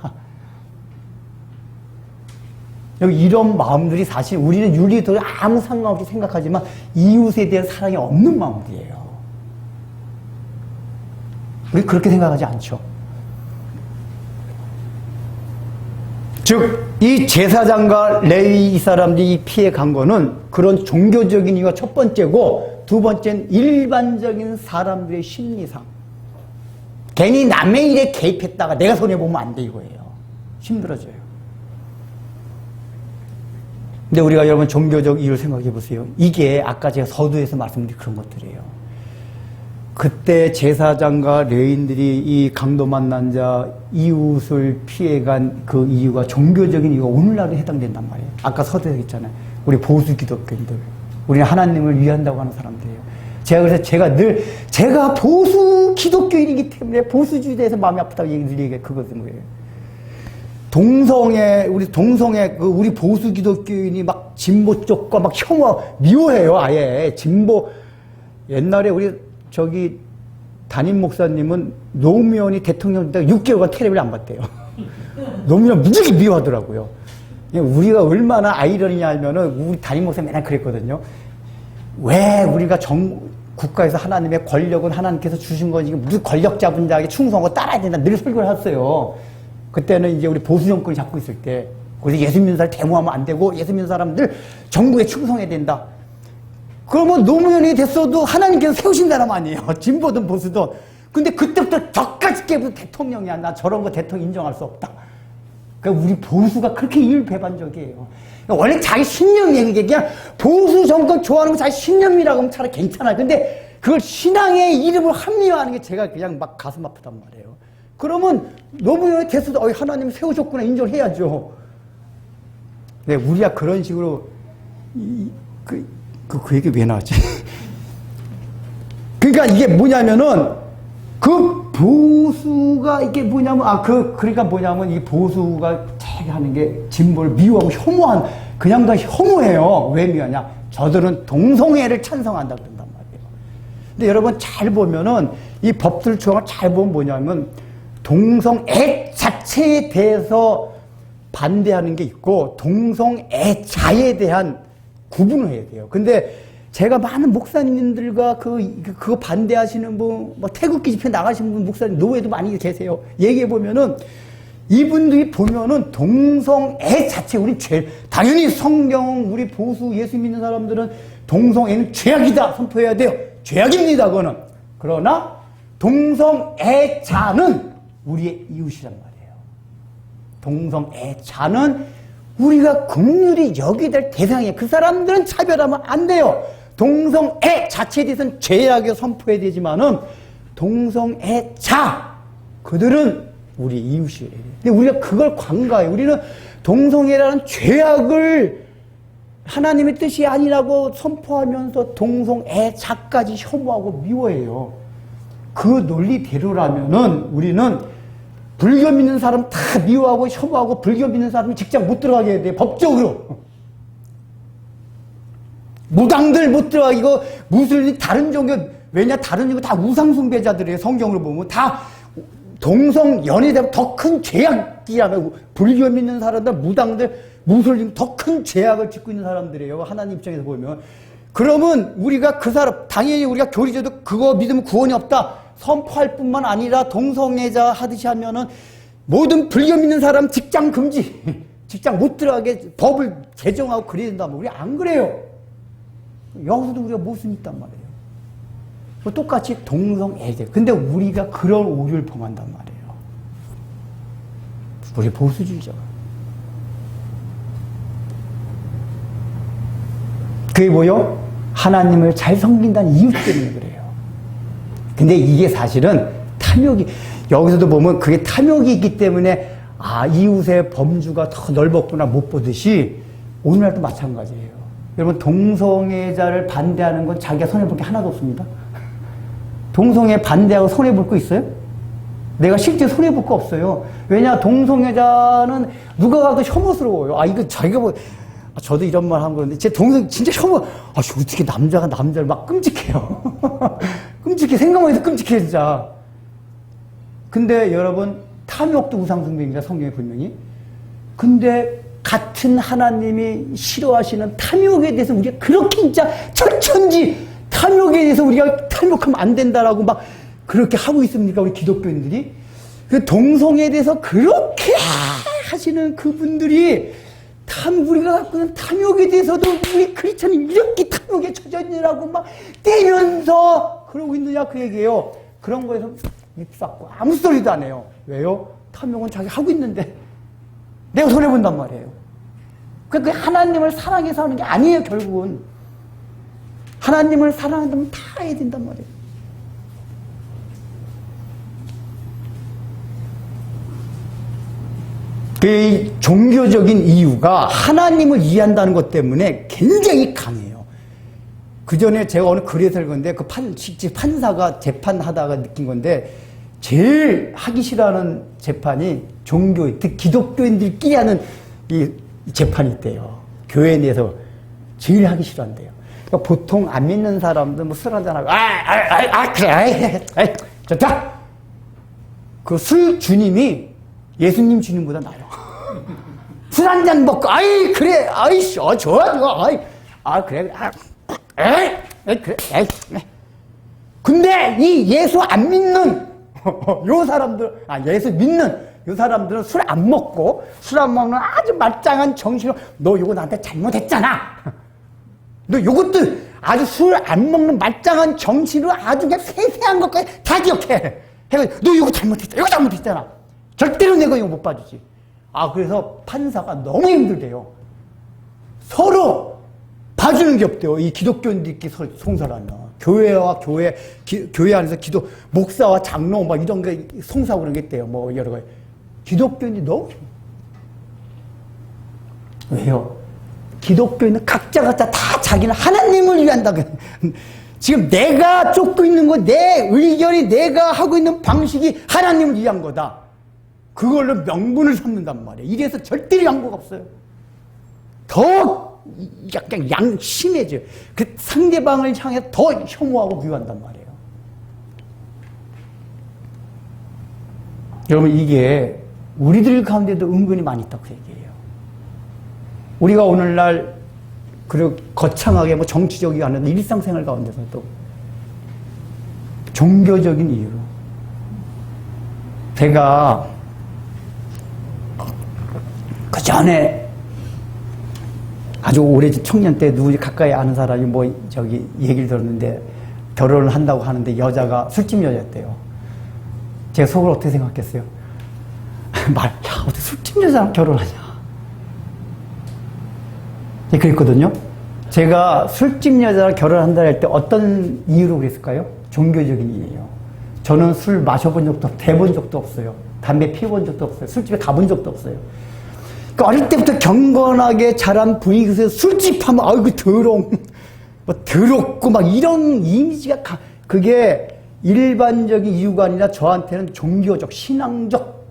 여기 이런 마음들이 사실 우리는 윤리도 아무 상관없이 생각하지만 이웃에 대한 사랑이 없는 마음들이에요. 우리 그렇게 생각하지 않죠. 즉, 이 제사장과 레위 이 사람들이 피해 간 거는 그런 종교적인 이유가 첫 번째고 두 번째는 일반적인 사람들의 심리상. 괜히 남의 일에 개입했다가 내가 손해보면 안 돼 이거예요. 힘들어져요. 근데 우리가 여러분 종교적 이유를 생각해 보세요. 이게 아까 제가 서두에서 말씀드린 그런 것들이에요. 그때 제사장과 레위인들이 이 강도 만난 자 이웃을 피해간 그 이유가 종교적인 이유가 오늘날에 해당된단 말이에요. 아까 서두에 있잖아요. 우리 보수 기독교인들. 우리는 하나님을 위한다고 하는 사람들이에요. 그래서 제가 보수 기독교인이기 때문에 보수주의에 대해서 마음이 아프다고 얘기해 그거든 거예요. 우리 보수 기독교인이 막 진보 쪽과 막 미워해요, 아예. 진보, 옛날에 우리 담임 목사님은 노무현이 대통령 때 6개월간 텔레비를 안 봤대요. 노무현 무지하게 미워하더라고요. 우리가 얼마나 아이러니냐 하면은 우리 담임 목사님 맨날 그랬거든요. 왜 우리가 국가에서 하나님의 권력은 하나님께서 주신 거지 무슨 권력 잡은 자에게 충성하고 따라야 된다 늘 설교를 했어요. 그때는 이제 우리 보수 정권이 잡고 있을 때 그래서 예수 믿는 사람 데모하면 안 되고 예수 믿는 사람들 정부에 충성해야 된다. 그러면 노무현이 됐어도 하나님께서 세우신 사람 아니에요. 진보든 보수든. 근데 그때부터 저까지 깨부터 대통령이야. 나 저런 거 대통령 인정할 수 없다. 그러니까 우리 보수가 그렇게 일배반적이에요. 그러니까 원래 자기 신념 얘기게 그냥 보수 정권 좋아하는 거 자기 신념이라고 하면 차라리 괜찮아요. 근데 그걸 신앙의 이름으로 합리화하는 게 제가 그냥 막 가슴 아프단 말이에요. 그러면 노무현이 됐어도 하나님 세우셨구나 인정해야죠. 네, 우리가 그런 식으로 그 얘기 왜 나왔지? 그러니까 이게 뭐냐면은 그 보수가 이게 뭐냐면 그러니까 뭐냐면 이 보수가 되게 하는 게 진보를 미워하고 혐오한 그냥 다 혐오해요. 왜 미워하냐? 저들은 동성애를 찬성한다 그런단 말이에요. 근데 여러분 잘 보면은 이 법들 조항을 잘 보면 뭐냐면 동성애 자체에 대해서 반대하는 게 있고 동성애자에 대한 구분을 해야 돼요. 근데 제가 많은 목사님들과 그거 반대하시는 분, 뭐 태극기 집회 나가시는 분, 목사님, 노예도 많이 계세요. 얘기해보면은, 이분들이 보면은 동성애 자체, 당연히 성경, 우리 보수 예수 믿는 사람들은 동성애는 죄악이다 선포해야 돼요. 죄악입니다, 그거는. 그러나, 동성애자는 우리의 이웃이란 말이에요. 동성애자는 우리가 긍휼히 여겨야 될 대상이에요. 그 사람들은 차별하면 안 돼요. 동성애 자체에 대해서는 죄악을 선포해야 되지만은 동성애자 그들은 우리 이웃이에요. 근데 우리가 그걸 관가해요. 우리는 동성애라는 죄악을 하나님의 뜻이 아니라고 선포하면서 동성애자까지 혐오하고 미워해요. 그 논리대로라면은 우리는 불교 믿는 사람 다 미워하고 혐오하고 불교 믿는 사람은 직장 못 들어가게 해야 돼. 법적으로. 무당들 못 들어가고 무슬림 다른 종교 왜냐 다른 종교 다 우상숭배자들이에요. 성경으로 보면 다 동성 연애되면 더 큰 죄악이라면 불교 믿는 사람들, 무당들, 무슬림 더 큰 죄악을 짓고 있는 사람들이에요. 하나님 입장에서 보면. 그러면 우리가 그 사람, 당연히 우리가 교리제도 그거 믿으면 구원이 없다 선포할 뿐만 아니라 동성애자 하듯이 하면은 모든 불교 믿는 사람 직장 금지, 직장 못 들어가게 법을 제정하고 그래야 된다면 우리 안 그래요. 여기서도 우리가 모순이 있단 말이에요. 똑같이 동성애자. 근데 우리가 그런 오류를 범한단 말이에요. 우리 보수주의자가. 그게 뭐요? 하나님을 잘 섬긴다는 이유 때문에 그래요. 근데 이게 사실은 탐욕이, 여기서도 보면 그게 탐욕이 있기 때문에 이웃의 범주가 더 넓었구나 못 보듯이 오늘날도 마찬가지예요. 여러분 동성애자를 반대하는 건 자기가 손해볼 게 하나도 없습니다. 동성애 반대하고 손해볼 거 있어요? 내가 실제 손해볼 거 없어요. 왜냐, 동성애자는 누가 가도 혐오스러워요. 이거 자기가 뭐, 저도 이런 말 하는 건데, 제 동생 진짜 혐오, 어떻게 남자가 남자를 막 끔찍해요. 끔찍해. 생각만 해도 끔찍해, 진짜. 근데 여러분, 탐욕도 우상숭배입니다, 성경에 분명히. 근데 같은 하나님이 싫어하시는 탐욕에 대해서 우리가 그렇게 진짜 철천지 탐욕에 대해서 우리가 탐욕하면 안 된다라고 막 그렇게 하고 있습니까? 우리 기독교인들이. 그 동성애에 대해서 그렇게 하시는 그분들이 우리가 갖고 있는 탐욕에 대해서도 우리 크리스찬이 이렇게 탐욕에 처져 있느라고 막 떼면서 그러고 있느냐 그 얘기예요. 그런 거에서 입 닫고 아무 소리도 안 해요. 왜요? 탐욕은 자기 하고 있는데 내가 손해본단 말이에요. 그러니까 하나님을 사랑해서 하는 게 아니에요, 결국은. 하나님을 사랑한다면 다 해야 된단 말이에요. 그 종교적인 이유가 하나님을 이해한다는 것 때문에 굉장히 강해요. 그 전에 제가 어느 글에서 읽었는데 그 판사가 재판하다가 느낀 건데 제일 하기 싫어하는 재판이 특히 기독교인들끼리 하는 이 재판이 있대요. 교회 내에서 제일 하기 싫어한대요. 그러니까 보통 안 믿는 사람들 뭐 술 한잔하고 그래 좋다. 그 술 주님이 예수님 주님보다 나아요. 술 한잔 먹고 그래 좋아 그래 근데 이 예수 안 믿는 요 사람들 예수 믿는 요 사람들은 술 안 먹고 술 안 먹는 아주 말짱한 정신으로 너 요거 나한테 잘못했잖아. 너 요것들 아주 술 안 먹는 말짱한 정신으로 아주 그냥 세세한 것까지 다 기억해. 해가지고 너 요거 잘못했잖아. 절대로 내가 이거 못 봐주지. 그래서 판사가 너무 힘들대요. 서로 봐주는 게 없대요. 이 기독교인들끼리 송사하면. 교회와 교회 안에서 목사와 장로 막 이런 게 송사하고 그런 게 있대요. 뭐 여러 가지. 기독교인들이 너무 왜요? 기독교인은 각자 다 자기는 하나님을 위한다. 지금 내가 쫓고 있는 거, 내 의견이 내가 하고 있는 방식이 하나님을 위한 거다. 그걸로 명분을 삼는단 말이에요. 이래서 절대 양보가 없어요. 더 약간 양심해져요. 그 상대방을 향해 더 혐오하고 미워한단 말이에요. 여러분 이게 우리들 가운데도 은근히 많이 있다고 얘기해요. 우리가 오늘날 그리고 거창하게 뭐 정치적이 아닌 일상생활 가운데서도 종교적인 이유로 제가 그 전에 아주 오래 청년 때 누구 가까이 아는 사람이 얘기를 들었는데 결혼을 한다고 하는데 여자가 술집 여자였대요. 제가 속으로 어떻게 생각했어요? 어떻게 술집 여자랑 결혼하냐? 그랬거든요. 제가 술집 여자랑 결혼한다 할 때 어떤 이유로 그랬을까요? 종교적인 이유예요. 저는 술 마셔본 적도 대본 적도 없어요. 담배 피워본 적도 없어요. 술집에 가본 적도 없어요. 그러니까 어릴 때부터 경건하게 자란 분위기에서 술집 하면 아이고 더러운 더럽고 막 이런 이미지가 그게 일반적인 이유가 아니라 저한테는 종교적 신앙적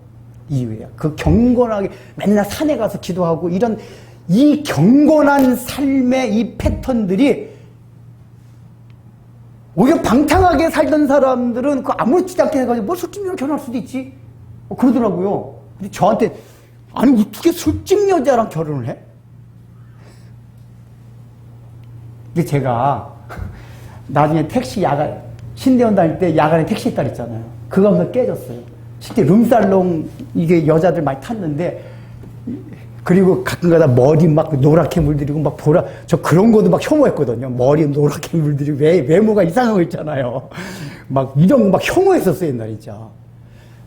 이유예요. 그 경건하게 맨날 산에 가서 기도하고 이런 이 경건한 삶의 이 패턴들이 오히려 방탕하게 살던 사람들은 그 아무렇지도 않게 해가지고 뭐 술집 여자 결혼할 수도 있지. 그러더라고요. 근데 저한테 아니 어떻게 술집 여자랑 결혼을 해? 근데 제가 나중에 택시 야간 신대원 다닐 때 야간에 택시 있다 그랬잖아요. 그거 한번 깨졌어요. 실제 룸살롱 이게 여자들 많이 탔는데 그리고 가끔가다 머리 막 노랗게 물들이고 막 보라 저 그런 것도 막 혐오했거든요. 머리 노랗게 물들이고 외모가 이상한 거 있잖아요. 막 이런 막 혐오했었어요 옛날에 진짜.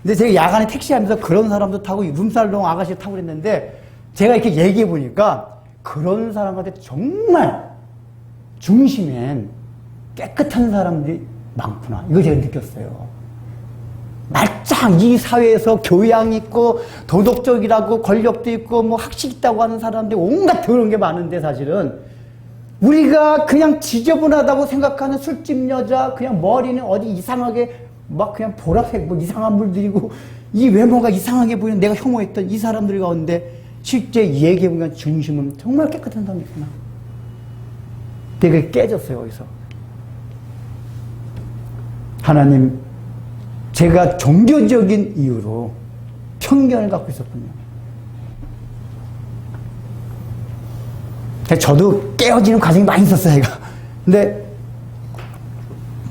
근데 제가 야간에 택시하면서 그런 사람도 타고 룸살롱 아가씨 타고 그랬는데 제가 이렇게 얘기해 보니까 그런 사람한테 정말 중심엔 깨끗한 사람들이 많구나. 이걸 제가 느꼈어요. 말짱 이 사회에서 교양 있고 도덕적이라고 권력도 있고 뭐 학식 있다고 하는 사람들이 온갖 더러운 게 많은데 사실은 우리가 그냥 지저분하다고 생각하는 술집 여자 그냥 머리는 어디 이상하게 막 그냥 보라색 뭐 이상한 물 들이고 이 외모가 이상하게 보이는 내가 혐오했던 이 사람들 가운데 실제 얘기해보면 중심은 정말 깨끗한 사람이구나. 되게 깨졌어요 거기서. 하나님 제가 종교적인 이유로 편견을 갖고 있었군요. 저도 깨어지는 과정이 많이 있었어요, 제가. 근데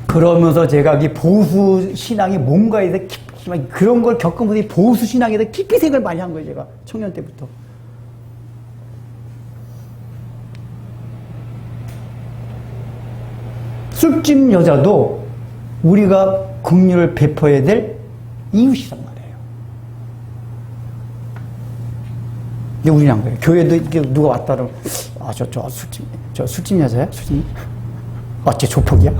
그러면서 제가 이 보수 신앙이 뭔가에 대해 깊이, 그런 걸 겪으면서 이 보수 신앙에 대해 깊이 생각을 많이 한 거예요, 제가. 청년 때부터. 술집 여자도 우리가 긍휼을 베풀어야 될 이웃이란 말이에요. 근데 우리는 안 그래요. 교회도 이렇게 누가 왔다 그러면, 저 술집 여자야? 술집? 쟤 조폭이야?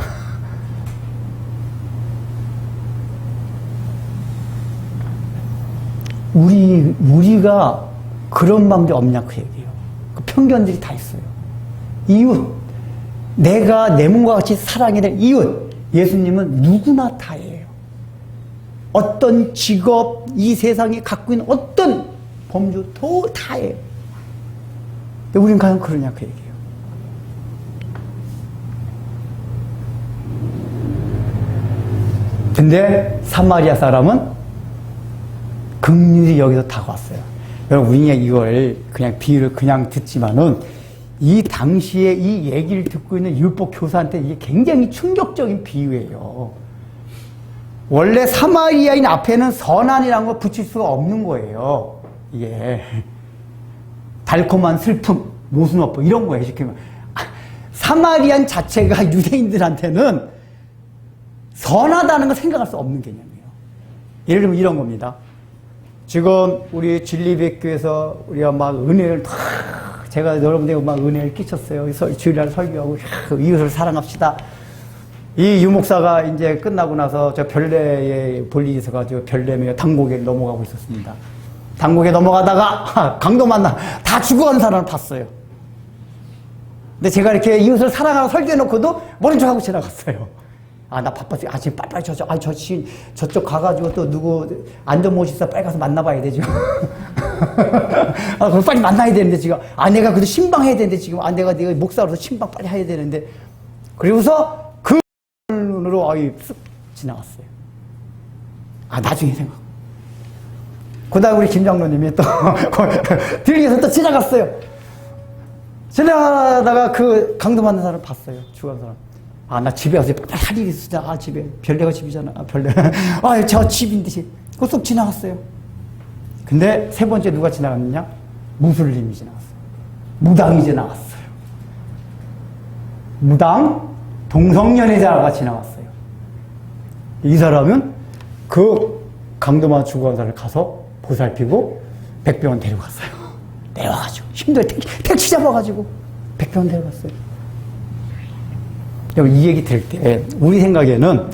우리가 그런 마음들이 없냐, 그 얘기예요. 그 편견들이 다 있어요. 이웃. 내가 내 몸과 같이 사랑해야 될 이웃. 예수님은 누구나 다예요. 어떤 직업, 이 세상에 갖고 있는 어떤 범주도 다예요. 근데 우리는 과연 그러냐 그 얘기예요. 근데 사마리아 사람은 긍휼히 여기서 다가왔어요. 여러분 우리가 이걸 그냥 비유를 그냥 듣지만은 이 당시에 이 얘기를 듣고 있는 율법 교사한테 이게 굉장히 충격적인 비유예요. 원래 사마리아인 앞에는 선한이라는 걸 붙일 수가 없는 거예요. 이게 달콤한 슬픔, 모순어법 이런 거예요. 시키면 사마리안 자체가 유대인들한테는 선하다는 걸 생각할 수 없는 개념이에요. 예를 들면 이런 겁니다. 지금 우리 진리백교에서 우리가 막 은혜를 제가 여러분들에게 막 은혜를 끼쳤어요. 주일날 설교하고 이웃을 사랑합시다. 이 유목사가 이제 끝나고 나서 저 별내에 볼일이 있어가지고 별내에 당곡에 넘어가고 있었습니다. 당곡에 넘어가다가 강도 만나 다 죽어가는 사람을 봤어요. 근데 제가 이렇게 이웃을 사랑하고 설교해놓고도 모른 척하고 지나갔어요. 나 바빴어요. 지금 빨리 저쪽 가가지고 또 누구 안전모시사 빨리 가서 만나봐야 되죠. 그럼 빨리 만나야 되는데 지금 내가 그래도 신방해야 되는데 지금 내가 목사로서 신방 빨리 해야 되는데 그러고서 그 눈으로 쓱 지나갔어요. 나중에 생각. 그다음 우리 김 장로님이 또 들리에서 또 지나갔어요. 지나가다가 그 강도 만난 사람 봤어요. 죽은 사람. 나 집에 가서 빨리 할 일이 있어. 집에. 별내가 집이잖아. 별내. 저 집인데. 그거 쏙 지나갔어요. 근데 세 번째 누가 지나갔느냐? 무슬림이 지나갔어요. 무당이 지나갔어요. 무당, 동성연애자가 지나갔어요. 이 사람은 그 강도만 죽어간 사람을 가서 보살피고 백병원 데려갔어요. 내려와가지고. 힘들어. 택시 잡아가지고 백병원 데려갔어요. 이 얘기 들을 때 우리 생각에는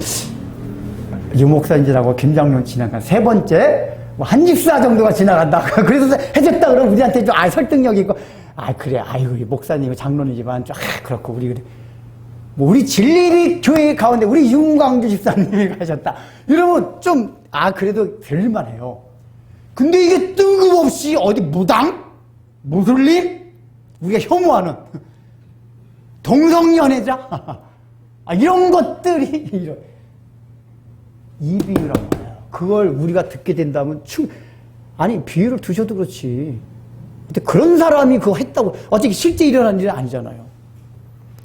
유목사님들하고 김장룡 지나간 세 번째 한 집사 정도가 지나간다. 그래서 해줬다 그러면 우리한테 좀 설득력이 있고 그래 아유 목사님 장로님이지만 좀 그렇고 우리 그래 우리 진리리 교회 가운데 우리 윤광주 집사님이 가셨다. 이러면 좀 그래도 들릴만해요. 근데 이게 뜬금없이 어디 무당? 무슬림? 우리가 혐오하는 동성연애자? 이런 것들이 이런 이 비유란 말이야. 그걸 우리가 듣게 된다면 아니 비유를 두셔도 그렇지. 근데 그런 사람이 그거 했다고 어차피 실제 일어난 일은 아니잖아요.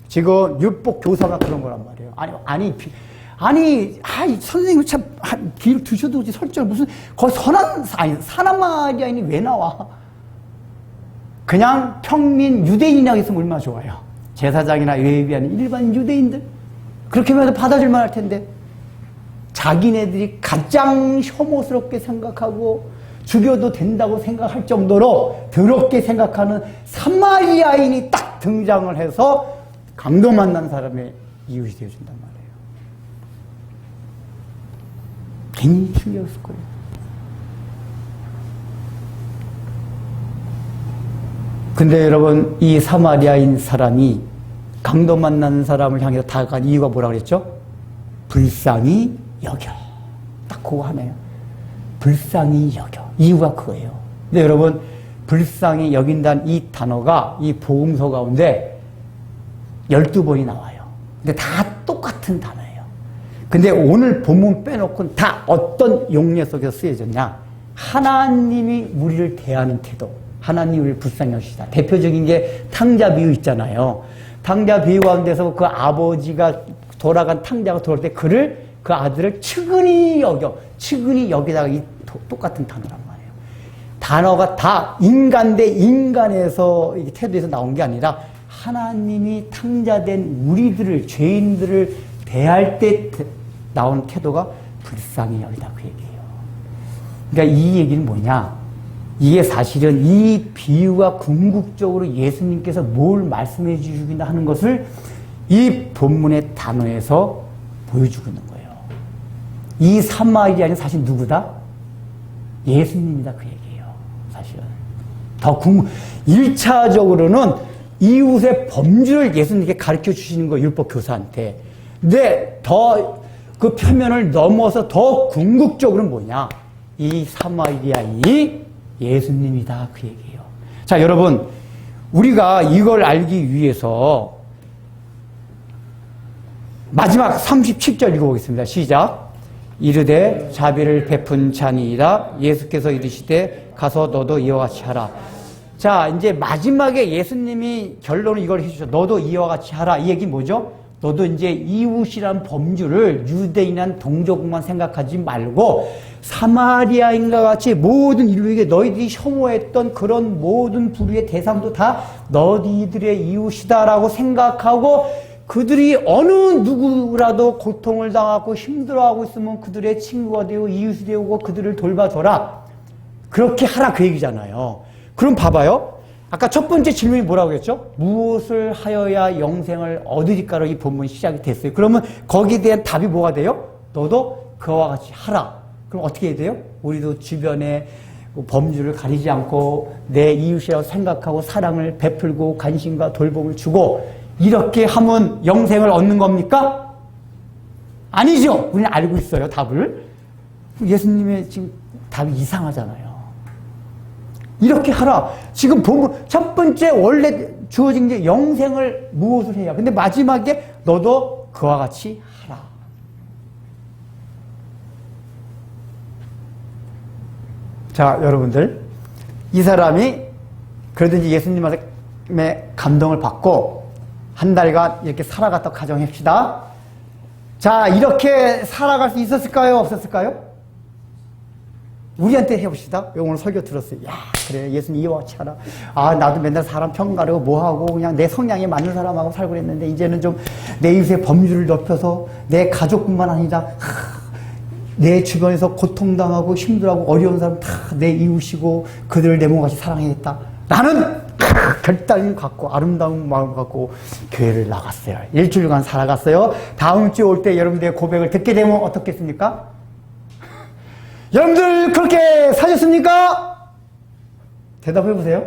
지금 율법 교사가 그런 거란 말이에요. 선생님 참 비유를 두셔도 그렇지 설정 무슨 거기 선한 마리아인이 왜 나와? 그냥 평민 유대인이라고 했으면 얼마나 좋아요. 제사장이나 레위하는 일반 유대인들 그렇게 해도 받아줄만 할 텐데 자기네들이 가장 혐오스럽게 생각하고 죽여도 된다고 생각할 정도로 더럽게 생각하는 사마리아인이 딱 등장을 해서 강도 만난 사람의 이웃이 되어준단 말이에요. 괜히 충격했을 거예요. 근데 여러분 이 사마리아인 사람이 강도 만난 사람을 향해서 다가간 이유가 뭐라고 그랬죠? 불쌍히 여겨. 딱 그거 하네요. 불쌍히 여겨. 이유가 그거예요. 근데 여러분 불쌍히 여긴다는 이 단어가 이 복음서 가운데 12번이 나와요. 근데 다 똑같은 단어예요. 근데 오늘 본문 빼놓고는 다 어떤 용례 속에서 쓰여졌냐? 하나님이 우리를 대하는 태도. 하나님이 우리를 불쌍히 여기시다. 대표적인 게 탕자 비유 있잖아요. 탕자 비유 가운데서 그 아버지가 돌아간 탕자가 돌아올 때 그 아들을 측은히 여기다가 이 똑같은 단어란 말이에요. 단어가 다 인간 대 인간에서 태도에서 나온 게 아니라 하나님이 탕자된 우리들을 죄인들을 대할 때 나온 태도가 불쌍히 여기다 그 얘기예요. 그러니까 이 얘기는 뭐냐? 이게 사실은 이 비유가 궁극적으로 예수님께서 뭘 말씀해 주시긴다 하는 것을 이 본문의 단어에서 보여주고 있는 거예요. 이 사마리아인은 사실 누구다? 예수님이다 그 얘기예요. 사실은. 더 1차적으로는 이웃의 범죄를 예수님께 가르쳐 주시는 거예요. 율법 교사한테. 근데 더 그 표면을 넘어서 더 궁극적으로는 뭐냐? 이 사마리아인이 예수님이다 그 얘기예요. 자, 여러분 우리가 이걸 알기 위해서 마지막 37절 읽어보겠습니다. 시작. 이르되 자비를 베푼 자니이다. 예수께서 이르시되 가서 너도 이와 같이 하라. 자, 이제 마지막에 예수님이 결론을 이걸 해주셔. 너도 이와 같이 하라. 이 얘기 뭐죠? 너도 이제 이웃이란 범주를 유대인한 동족만 생각하지 말고 사마리아인과 같이 모든 인류에게 너희들이 혐오했던 그런 모든 불의의 대상도 다 너희들의 이웃이다라고 생각하고 그들이 어느 누구라도 고통을 당하고 힘들어하고 있으면 그들의 친구가 되고 이웃이 되고 그들을 돌봐줘라. 그렇게 하라 그 얘기잖아요. 그럼 봐봐요. 아까 첫 번째 질문이 뭐라고 했죠? 무엇을 하여야 영생을 얻으리까로 이 본문이 시작이 됐어요. 그러면 거기에 대한 답이 뭐가 돼요? 너도 그와 같이 하라. 그럼 어떻게 해야 돼요? 우리도 주변에 범주를 가리지 않고 내 이웃이라고 생각하고 사랑을 베풀고 관심과 돌봄을 주고 이렇게 하면 영생을 얻는 겁니까? 아니죠. 우리는 알고 있어요. 답을. 예수님의 지금 답이 이상하잖아요. 이렇게 하라. 지금 본문 첫 번째 원래 주어진 게 영생을 무엇을 해야. 근데 마지막에 너도 그와 같이 하라. 자, 여러분들. 이 사람이 그러든지 예수님의 감동을 받고 한 달간 이렇게 살아갔다고 가정합시다. 자, 이렇게 살아갈 수 있었을까요? 없었을까요? 우리한테 해봅시다. 오늘 설교 들었어요. 야, 그래. 예수님 이와 같이 하라. 아, 나도 맨날 사람 평가하고 뭐하고 그냥 내 성향에 맞는 사람하고 살고 그랬는데 이제는 좀 내 이웃의 범주를 넓혀서 내 가족뿐만 아니라 내 주변에서 고통당하고 힘들어하고 어려운 사람 다 내 이웃이고 그들을 내 몸같이 사랑해야겠다. 나는 결단을 갖고 아름다운 마음을 갖고 교회를 나갔어요. 일주일간 살아갔어요. 다음 주에 올 때 여러분들의 고백을 듣게 되면 어떻겠습니까? 여러분들 그렇게 사셨습니까? 대답해 보세요.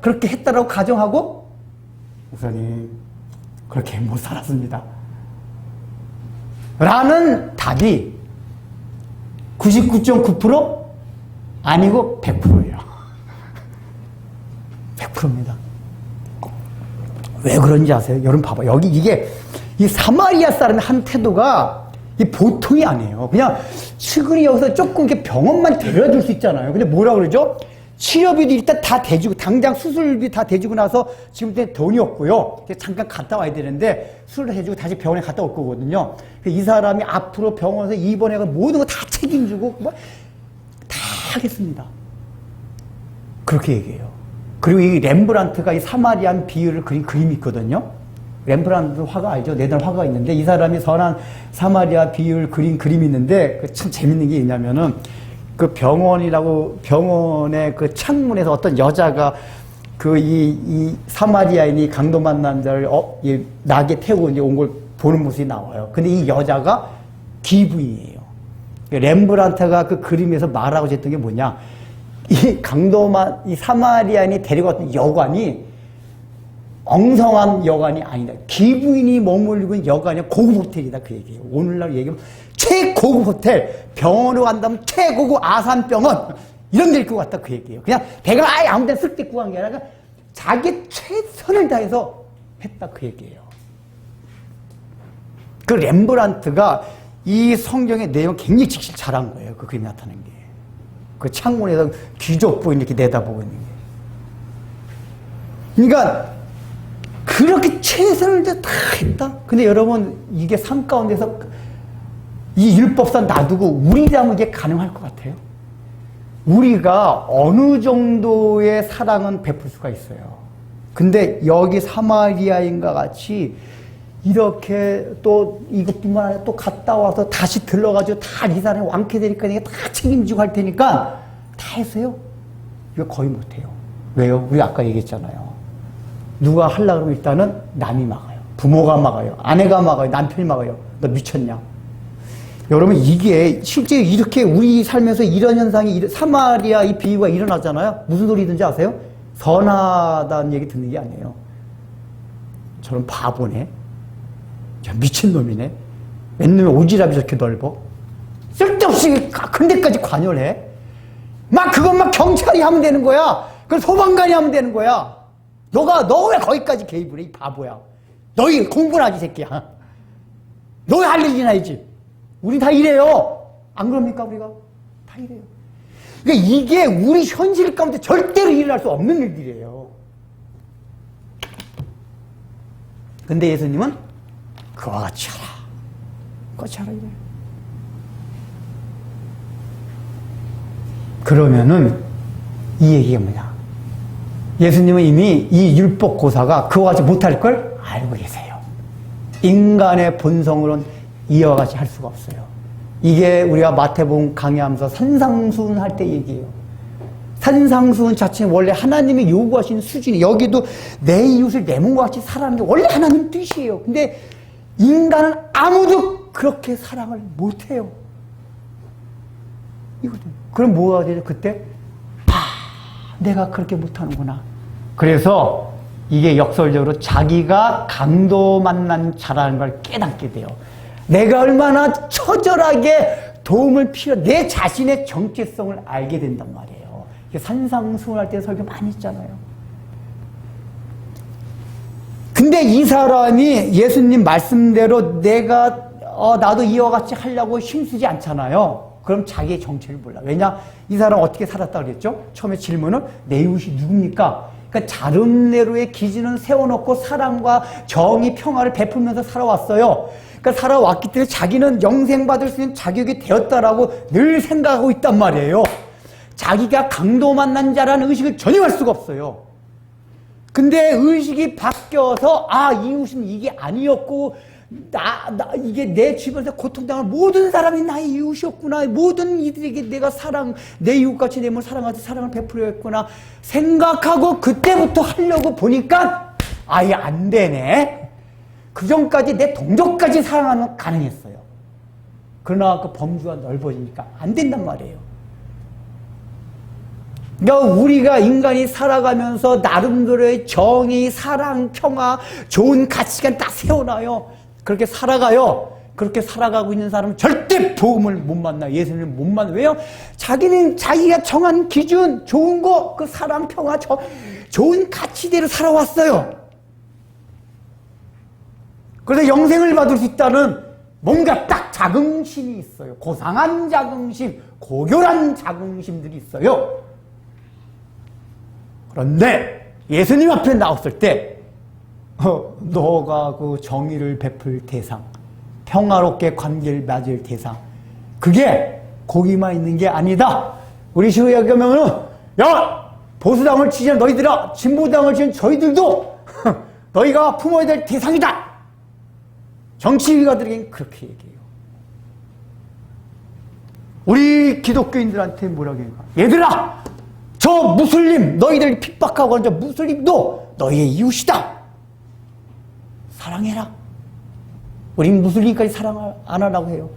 그렇게 했다라고 가정하고 목사님 그렇게 못 살았습니다. 라는 답이 99.9% 아니고 100%예요. 100%입니다. 왜 그런지 아세요? 여러분 봐봐. 여기 이게 이 사마리아 사람의 한 태도가 이 보통이 아니에요. 그냥 측은히 여기서 조금 이렇게 병원만 데려다 줄 수 있잖아요. 근데 뭐라 그러죠? 치료비도 일단 다 대주고, 당장 수술비 다 대주고 나서 지금 돈이 없고요. 잠깐 갔다 와야 되는데 수술을 해주고 다시 병원에 갔다 올 거거든요. 이 사람이 앞으로 병원에서 입원해서 모든 거 다 책임지고 뭐 다 하겠습니다. 그렇게 얘기해요. 그리고 이 렘브란트가 이 사마리안 비유를 그린 그림이 있거든요. 렘브란트 화가 알죠? 네덜 화가 있는데 이 사람이 선한 사마리아 비유를 그린 그림이 있는데 참 재밌는 게 있냐면은 그 병원의 그 창문에서 어떤 여자가 이 사마리아인이 강도 만난 자를 낙에 태우고 이제 온 걸 보는 모습이 나와요. 근데 이 여자가 기부인이에요. 렘브란트가 그 그림에서 말하고 했던 게 뭐냐? 이 사마리아인이 데리고 왔던 여관이 엉성한 여관이 아니다. 기부인이 머물고 있는 여관이 고급 호텔이다. 그 얘기예요. 오늘날 얘기하면 최고급 호텔, 병원으로 간다면 최고급 아산병원, 이런 데일 것 같다. 그 얘기예요. 그냥 배가 아예 아무 데나 쓱 데리고 간 게 아니라 자기 최선을 다해서 했다. 그 얘기예요. 그 렘브란트가 이 성경의 내용 굉장히 직실 잘한 거예요. 그 그림이 나타낸 게. 그 창문에서 귀족부인 이렇게 내다보고 있는 게. 그러니까 그렇게 최선을 다 했다. 근데 여러분 이게 삶 가운데서 이 율법상 놔두고 우리라면 이게 가능할 것 같아요? 우리가 어느 정도의 사랑은 베풀 수가 있어요. 근데 여기 사마리아인과 같이 이렇게 또 이것뿐만 아니라 또 갔다 와서 다시 들러가지고 다 이 사람이 완쾌되니까 이게 다 책임지고 할 테니까 다 했어요? 이거 거의 못해요. 왜요? 우리 아까 얘기했잖아요. 누가 하려고 그러면 일단은 남이 막아요. 부모가 막아요. 아내가 막아요. 남편이 막아요. 너 미쳤냐? 여러분 이게 실제 이렇게 우리 삶에서 이런 현상이 사마리아 이 비유가 일어나잖아요. 무슨 소리든지 아세요? 선하다는 얘기 듣는 게 아니에요. 저런 바보네. 미친놈이네. 맨놈의 오지랖이 저렇게 넓어. 쓸데없이 큰 데까지 관여를 해. 막 그것만 경찰이 하면 되는 거야. 그걸 소방관이 하면 되는 거야. 너 왜 거기까지 개입을 해? 이 바보야. 너희 공부나 하지, 새끼야. 너희 할 일이나 해야지. 우리 다 이래요. 안 그럽니까, 우리가? 다 이래요. 그러니까 이게 우리 현실 가운데 절대로 일어날 수 없는 일들이에요. 근데 예수님은 그와 같이 하라. 같이 하라, 이래요. 그러면은 이 얘기가 뭐냐? 예수님은 이미 이 율법 고사가 그와 같이 못할 걸 알고 계세요. 인간의 본성으로는 이와 같이 할 수가 없어요. 이게 우리가 마태복음 강의하면서 산상수훈 할 때 얘기해요. 산상수훈 자체는 원래 하나님이 요구하시는 수준이, 여기도 내 이웃을 내 몸과 같이 사랑하는 게 원래 하나님 뜻이에요. 근데 인간은 아무도 그렇게 사랑을 못해요. 이거죠. 그럼 뭐가 되죠? 그때 내가 그렇게 못하는구나. 그래서 이게 역설적으로 자기가 강도 만난 자라는 걸 깨닫게 돼요. 내가 얼마나 처절하게 도움을 내 자신의 정체성을 알게 된단 말이에요. 이게 산상수훈할 때 설교 많이 했잖아요. 근데 이 사람이 예수님 말씀대로 나도 이와 같이 하려고 힘쓰지 않잖아요. 그럼 자기의 정체를 몰라. 왜냐? 이 사람 어떻게 살았다 그랬죠? 처음에 질문은 내 이웃이 누굽니까? 그러니까 자름내로의 기준은 세워놓고 사랑과 정의, 평화를 베풀면서 살아왔어요. 그러니까 살아왔기 때문에 자기는 영생받을 수 있는 자격이 되었다라고 늘 생각하고 있단 말이에요. 자기가 강도 만난 자라는 의식을 전혀 할 수가 없어요. 근데 의식이 바뀌어서 이웃은 이게 아니었고 이게 내 주변에서 고통당하는 모든 사람이 나의 이웃이었구나. 모든 이들에게 내가 내 이웃같이 내 몸을 사랑하듯 사랑을 베풀어야 했구나 생각하고 그때부터 하려고 보니까 아예 안 되네. 그 전까지 내 동족까지 사랑하면 가능했어요. 그러나 그 범주가 넓어지니까 안 된단 말이에요. 그러니까 우리가 인간이 살아가면서 나름대로의 정의, 사랑, 평화, 좋은 가치관 딱 세워놔요. 그렇게 살아가요. 그렇게 살아가고 있는 사람은 절대 복음을 못 만나. 예수님을 못 만나. 왜요? 자기는 자기가 정한 기준, 좋은 거, 그 사랑, 평화, 좋은 가치대로 살아왔어요. 그래서 영생을 받을 수 있다는 뭔가 딱 자긍심이 있어요. 고상한 자긍심, 고결한 자긍심들이 있어요. 그런데 예수님 앞에 나왔을 때 너가 그 정의를 베풀 대상, 평화롭게 관계를 맺을 대상, 그게 거기만 있는 게 아니다. 우리 시호에 보면은 야! 보수당을 지지한 너희들아, 진보당을 지지한 저희들도 너희가 품어야 될 대상이다. 정치인가들에겐 그렇게 얘기해요. 우리 기독교인들한테 뭐라고 해요? 얘들아, 저 무슬림, 너희들 핍박하고 하는 저 무슬림도 너희의 이웃이다. 사랑해라. 우린 무슬림까지 사랑 안 하라고 해요.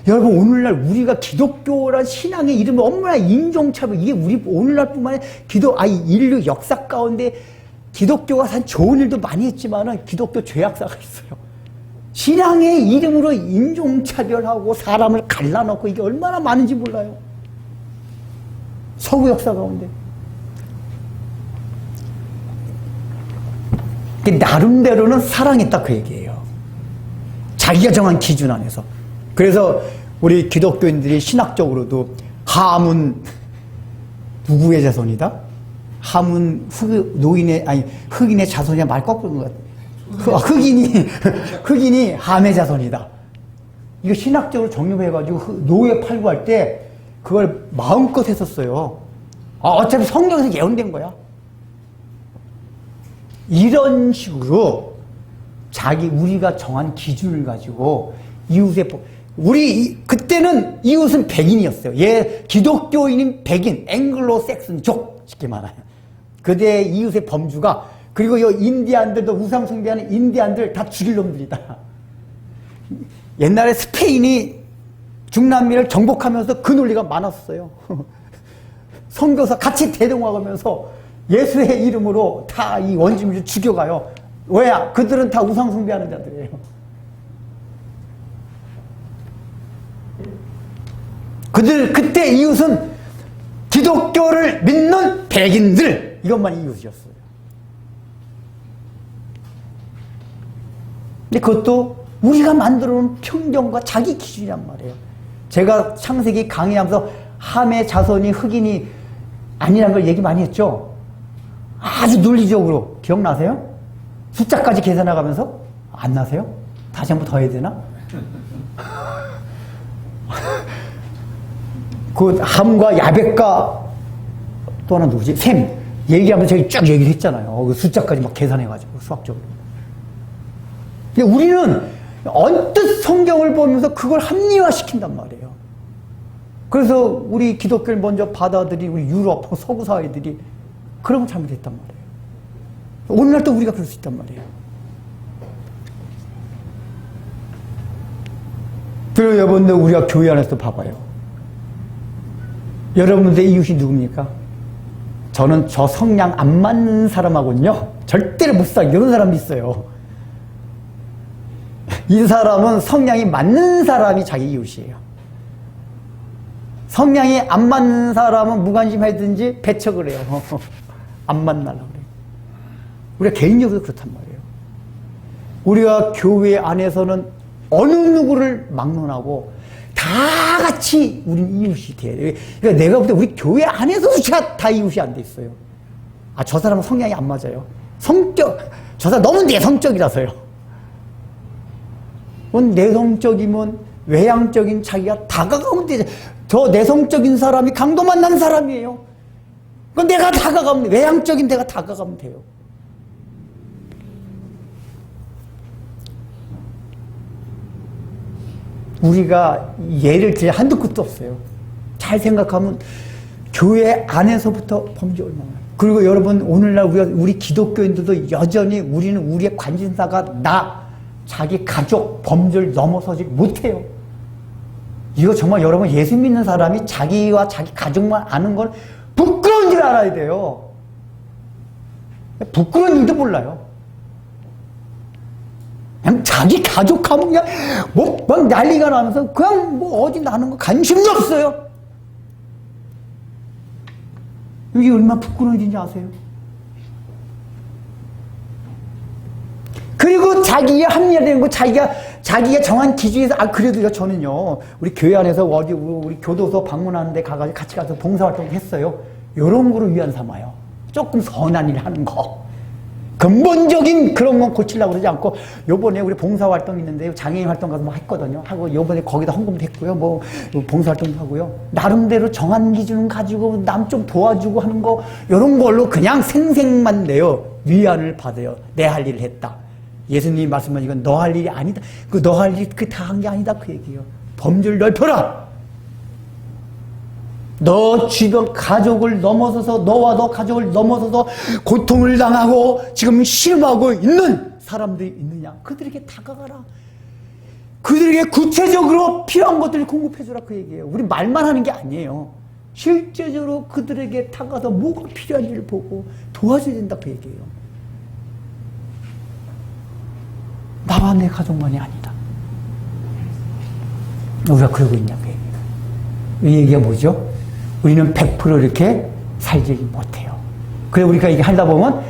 여러분, 오늘날 우리가 기독교란 신앙의 이름을 얼마나 인종차별, 이게 우리 오늘날뿐만 아니라 인류 역사 가운데 기독교가 산 좋은 일도 많이 했지만은 기독교 죄악사가 있어요. 신앙의 이름으로 인종차별하고 사람을 갈라놓고 이게 얼마나 많은지 몰라요. 서구 역사 가운데. 나름대로는 사랑했다 그 얘기예요. 자기가 정한 기준 안에서. 그래서 우리 기독교인들이 신학적으로도 함은 누구의 자손이다? 함은 흑인의 자손이야. 말 거꾸로 것 같아. 흑인이 함의 자손이다. 이거 신학적으로 정립해가지고 노예 팔고 할 때 그걸 마음껏 했었어요. 어차피 성경에서 예언된 거야. 이런 식으로 우리가 정한 기준을 가지고 이웃의 그때는 이웃은 백인이었어요. 기독교인인 백인, 앵글로색슨족, 쉽게 말하면. 그때 이웃의 범주가, 그리고 이 인디안들도 우상숭배하는 인디안들 다 죽일 놈들이다. 옛날에 스페인이 중남미를 정복하면서 그 논리가 많았어요. 선교사 같이 대동하면서 예수의 이름으로 다 이 원주민을 죽여가요. 왜야? 그들은 다 우상숭배하는 자들이에요. 그때 이웃은 기독교를 믿는 백인들, 이것만 이웃이었어요. 근데 그것도 우리가 만들어 놓은 편견과 자기 기준이란 말이에요. 제가 창세기 강의하면서 함의 자손이 흑인이 아니라는 걸 얘기 많이 했죠. 아주 논리적으로. 기억나세요? 숫자까지 계산해가면서? 안 나세요? 다시 한번 더 해야 되나? 그 함과 야벳과 또 하나 누구지? 셈. 얘기하면서 저희 쫙 얘기를 했잖아요. 그 숫자까지 막 계산해가지고 수학적으로. 근데 우리는 언뜻 성경을 보면서 그걸 합리화시킨단 말이에요. 그래서 우리 기독교를 먼저 받아들인 우리 유럽, 서구 사회들이 그런 걸 잘못했단 말이에요. 오늘날도 우리가 그럴 수 있단 말이에요. 그리고 여러분들 우리가 교회 안에서 봐봐요. 여러분들의 이웃이 누굽니까? 저는 저 성향 안 맞는 사람하고는요 절대로 못 사귀. 이런 사람도 있어요. 이 사람은 성향이 맞는 사람이 자기 이웃이에요. 성향이 안 맞는 사람은 무관심하든지 배척을 해요. 안 만나려고 그래요. 우리가 개인적으로 그렇단 말이에요. 우리가 교회 안에서는 어느 누구를 막론하고 다 같이 우린 이웃이 돼야 돼요. 그러니까 내가 볼 때 우리 교회 안에서조차 다 이웃이 안 돼 있어요. 저 사람은 성향이 안 맞아요. 저 사람 너무 내성적이라서요. 내성적이면 외향적인 자기가 다가가면 되죠. 저 내성적인 사람이 강도 만난 사람이에요. 그건 내가 다가가면, 외향적인 내가 다가가면 돼요. 우리가 예를 들어 한두 끝도 없어요. 잘 생각하면 교회 안에서부터 범죄 얼마나. 그리고 여러분, 오늘날 우리 기독교인들도 여전히 우리는 우리의 관심사가 자기 가족 범죄를 넘어서지 못해요. 이거 정말 여러분, 예수 믿는 사람이 자기와 자기 가족만 아는 건 부끄러운 줄 알아야 돼요. 부끄러운 일도 몰라요. 그냥 자기 가족하면 그냥 막 난리가 나면서 그냥 어디 나는 거 관심도 없어요. 이게 얼마나 부끄러운 일인지 아세요? 그리고 자기가 합리화되는 거 자기가 정한 기준에서 그래도요 저는요 우리 교회 안에서 어디 우리 교도소 방문하는데 가가지고 같이 가서 봉사활동 했어요. 요런 거를 위안 삼아요. 조금 선한 일 하는 거. 근본적인 그런 건 고치려고 그러지 않고 요번에 우리 봉사활동 있는데 장애인 활동 가서 뭐 했거든요. 하고 요번에 거기다 헌금도 했고요. 뭐 봉사활동도 하고요. 나름대로 정한 기준을 가지고 남 좀 도와주고 하는 거 요런 걸로 그냥 생색만 내요. 위안을 받아요. 내 할 일을 했다. 예수님이 말씀하신 건 너 할 일이 아니다. 그 너 할 일이 그 다 한 게 아니다. 그 얘기예요. 범죄를 넓혀라. 너 주변 가족을 넘어서서 너와 너 가족을 넘어서서 고통을 당하고 지금 실험하고 있는 사람들이 있느냐. 그들에게 다가가라. 그들에게 구체적으로 필요한 것들을 공급해주라. 그 얘기예요. 우리 말만 하는 게 아니에요. 실제적으로 그들에게 다가가서 뭐가 필요한지를 보고 도와줘야 된다. 그 얘기예요. 나와 내 가족만이 아니다. 우리가 그러고 있냐. 그 얘기예요. 이 얘기가 뭐죠? 우리는 100% 이렇게 살지 못해요. 그래 우리가 이게 하다 보면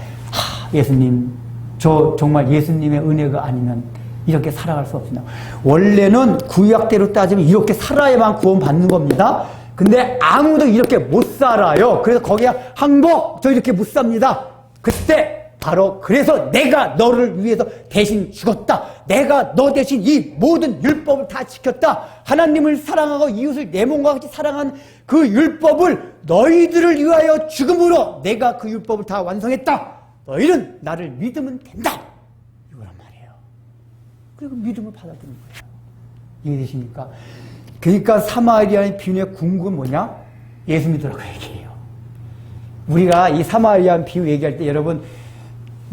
예수님 저 정말 예수님의 은혜가 아니면 이렇게 살아갈 수 없습니다. 원래는 구약대로 따지면 이렇게 살아야만 구원받는 겁니다. 근데 아무도 이렇게 못 살아요. 그래서 거기에 항복 저 이렇게 못 삽니다. 그때 바로 그래서 내가 너를 위해서 대신 죽었다. 내가 너 대신 이 모든 율법을 다 지켰다. 하나님을 사랑하고 이웃을 내 몸과 같이 사랑한 그 율법을 너희들을 위하여 죽음으로 내가 그 율법을 다 완성했다. 너희는 나를 믿으면 된다. 이거란 말이에요. 그리고 믿음을 받아들이는 거예요. 이해되십니까? 그러니까 사마리아의 비유의 궁극은 뭐냐? 예수 믿으라고 얘기해요. 우리가 이 사마리아 비유 얘기할 때 여러분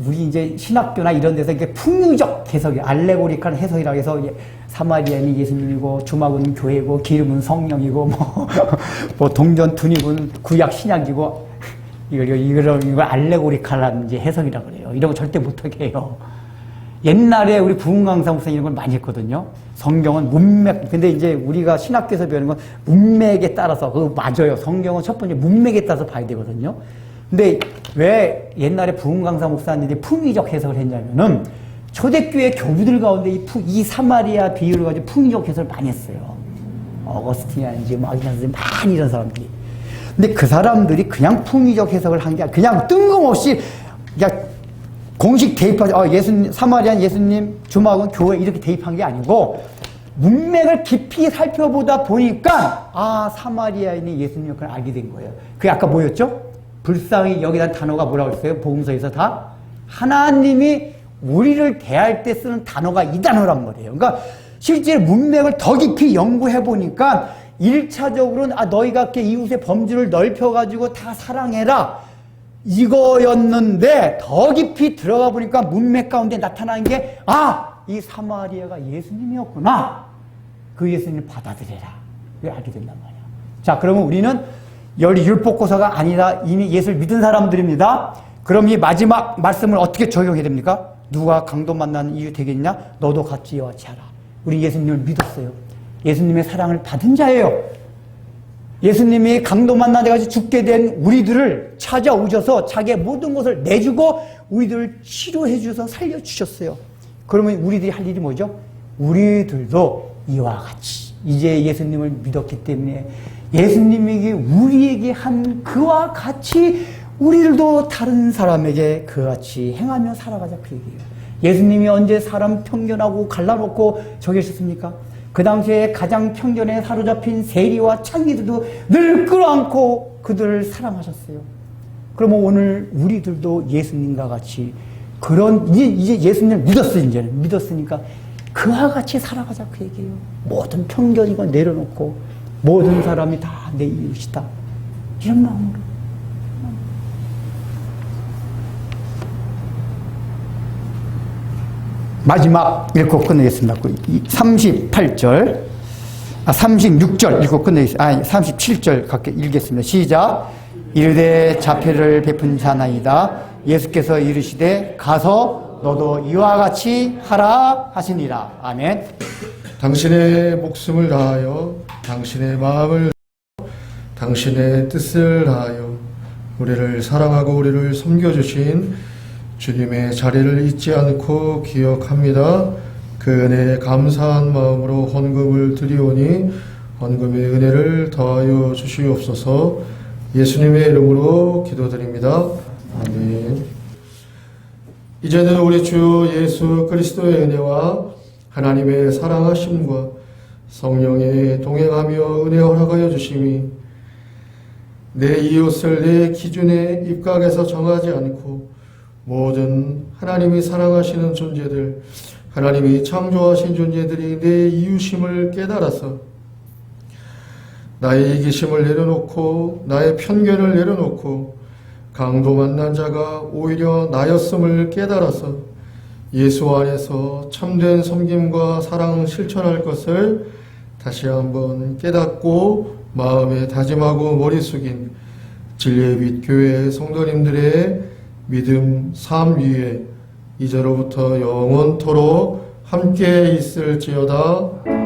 우리 이제 신학교나 이런 데서 이게 풍류적 해석이 알레고리컬 해석이라고 해서 사마리아인이 예수님이고 주막은 교회고 기름은 성령이고 뭐 동전 두입은 구약 신약이고 이걸 알레고리컬한 이제 해석이라고 그래요. 이런 거 절대 못하게 해요. 옛날에 우리 부흥강사 목사님 이런 걸 많이 했거든요. 성경은 문맥, 근데 이제 우리가 신학교에서 배우는 건 문맥에 따라서, 그거 맞아요. 성경은 첫 번째 문맥에 따라서 봐야 되거든요. 근데 왜 옛날에 부흥강사 목사님들이 풍의적 해석을 했냐면은 초대교회 교부들 가운데 이 사마리아 비유를 가지고 풍의적 해석을 많이 했어요. 어거스틴이라든지 막 이런 사람들이. 근데 그 사람들이 그냥 풍의적 해석을 한 게 아니라 그냥 뜬금없이 그냥 공식 대입하지, 예수님, 사마리안 예수님, 주막은 교회 이렇게 대입한 게 아니고, 문맥을 깊이 살펴보다 보니까, 사마리아인이 예수님 역할을 알게 된 거예요. 그게 아까 뭐였죠? 불쌍히 여기다 단어가 뭐라고 했어요? 복음서에서 다? 하나님이 우리를 대할 때 쓰는 단어가 이 단어란 말이에요. 그러니까, 실제 문맥을 더 깊이 연구해 보니까, 1차적으로는, 너희가 이렇게 이웃의 범주를 넓혀가지고 다 사랑해라. 이거였는데 더 깊이 들어가 보니까 문맥 가운데 나타나는 게 이 사마리아가 예수님이었구나. 그 예수님을 받아들여라. 그걸 알게 된단 말이야. 자, 그러면 우리는 율법고사가 아니라 이미 예수를 믿은 사람들입니다. 그럼 이 마지막 말씀을 어떻게 적용해야 됩니까? 누가 강도 만나는 이유 되겠냐? 너도 같이 이와 같이 하라. 우리 예수님을 믿었어요. 예수님의 사랑을 받은 자예요. 예수님이 강도 만나가지고 죽게 된 우리들을 찾아오셔서 자기의 모든 것을 내주고 우리들을 치료해 주셔서 살려주셨어요. 그러면 우리들이 할 일이 뭐죠? 우리들도 이와 같이 이제 예수님을 믿었기 때문에 예수님이 우리에게 한 그와 같이 우리들도 다른 사람에게 그와 같이 행하며 살아가자 그 얘기예요. 예수님이 언제 사람 편견하고 갈라놓고 저기 하셨습니까? 그 당시에 가장 편견에 사로잡힌 세리와 창기들도 늘 끌어안고 그들을 사랑하셨어요. 그러면 오늘 우리들도 예수님과 같이 이제 예수님을 믿었어요. 이제는 믿었으니까 그와 같이 살아가자 그 얘기예요. 모든 편견이고 내려놓고 모든 사람이 다 내 이웃이다. 이런 마음으로. 마지막 읽고 끝내겠습니다. 38절, 36절 읽고 끝내겠습니다. 37절 갖게 읽겠습니다. 시작. 이르되 자패를 베푼 자나이다. 예수께서 이르시되 가서 너도 이와 같이 하라 하시니라. 아멘. 당신의 목숨을 다하여 당신의 마음을 당신의 뜻을 다하여 우리를 사랑하고 우리를 섬겨주신 주님의 자리를 잊지 않고 기억합니다. 그 은혜에 감사한 마음으로 헌금을 드리오니 헌금의 은혜를 더하여 주시옵소서. 예수님의 이름으로 기도드립니다. 아멘. 이제는 우리 주 예수 그리스도의 은혜와 하나님의 사랑하심과 성령의 동행하며 은혜 허락하여 주심이 내 이웃을 내 기준에 입각해서 정하지 않고 모든 하나님이 사랑하시는 존재들, 하나님이 창조하신 존재들이 내 이웃임을 깨달아서 나의 이기심을 내려놓고 나의 편견을 내려놓고 강도 만난 자가 오히려 나였음을 깨달아서 예수 안에서 참된 섬김과 사랑을 실천할 것을 다시 한번 깨닫고 마음에 다짐하고 머리 숙인 진리의 빛 교회 성도님들의 믿음 삶 위에 이제로부터 영원토록 함께 있을지어다.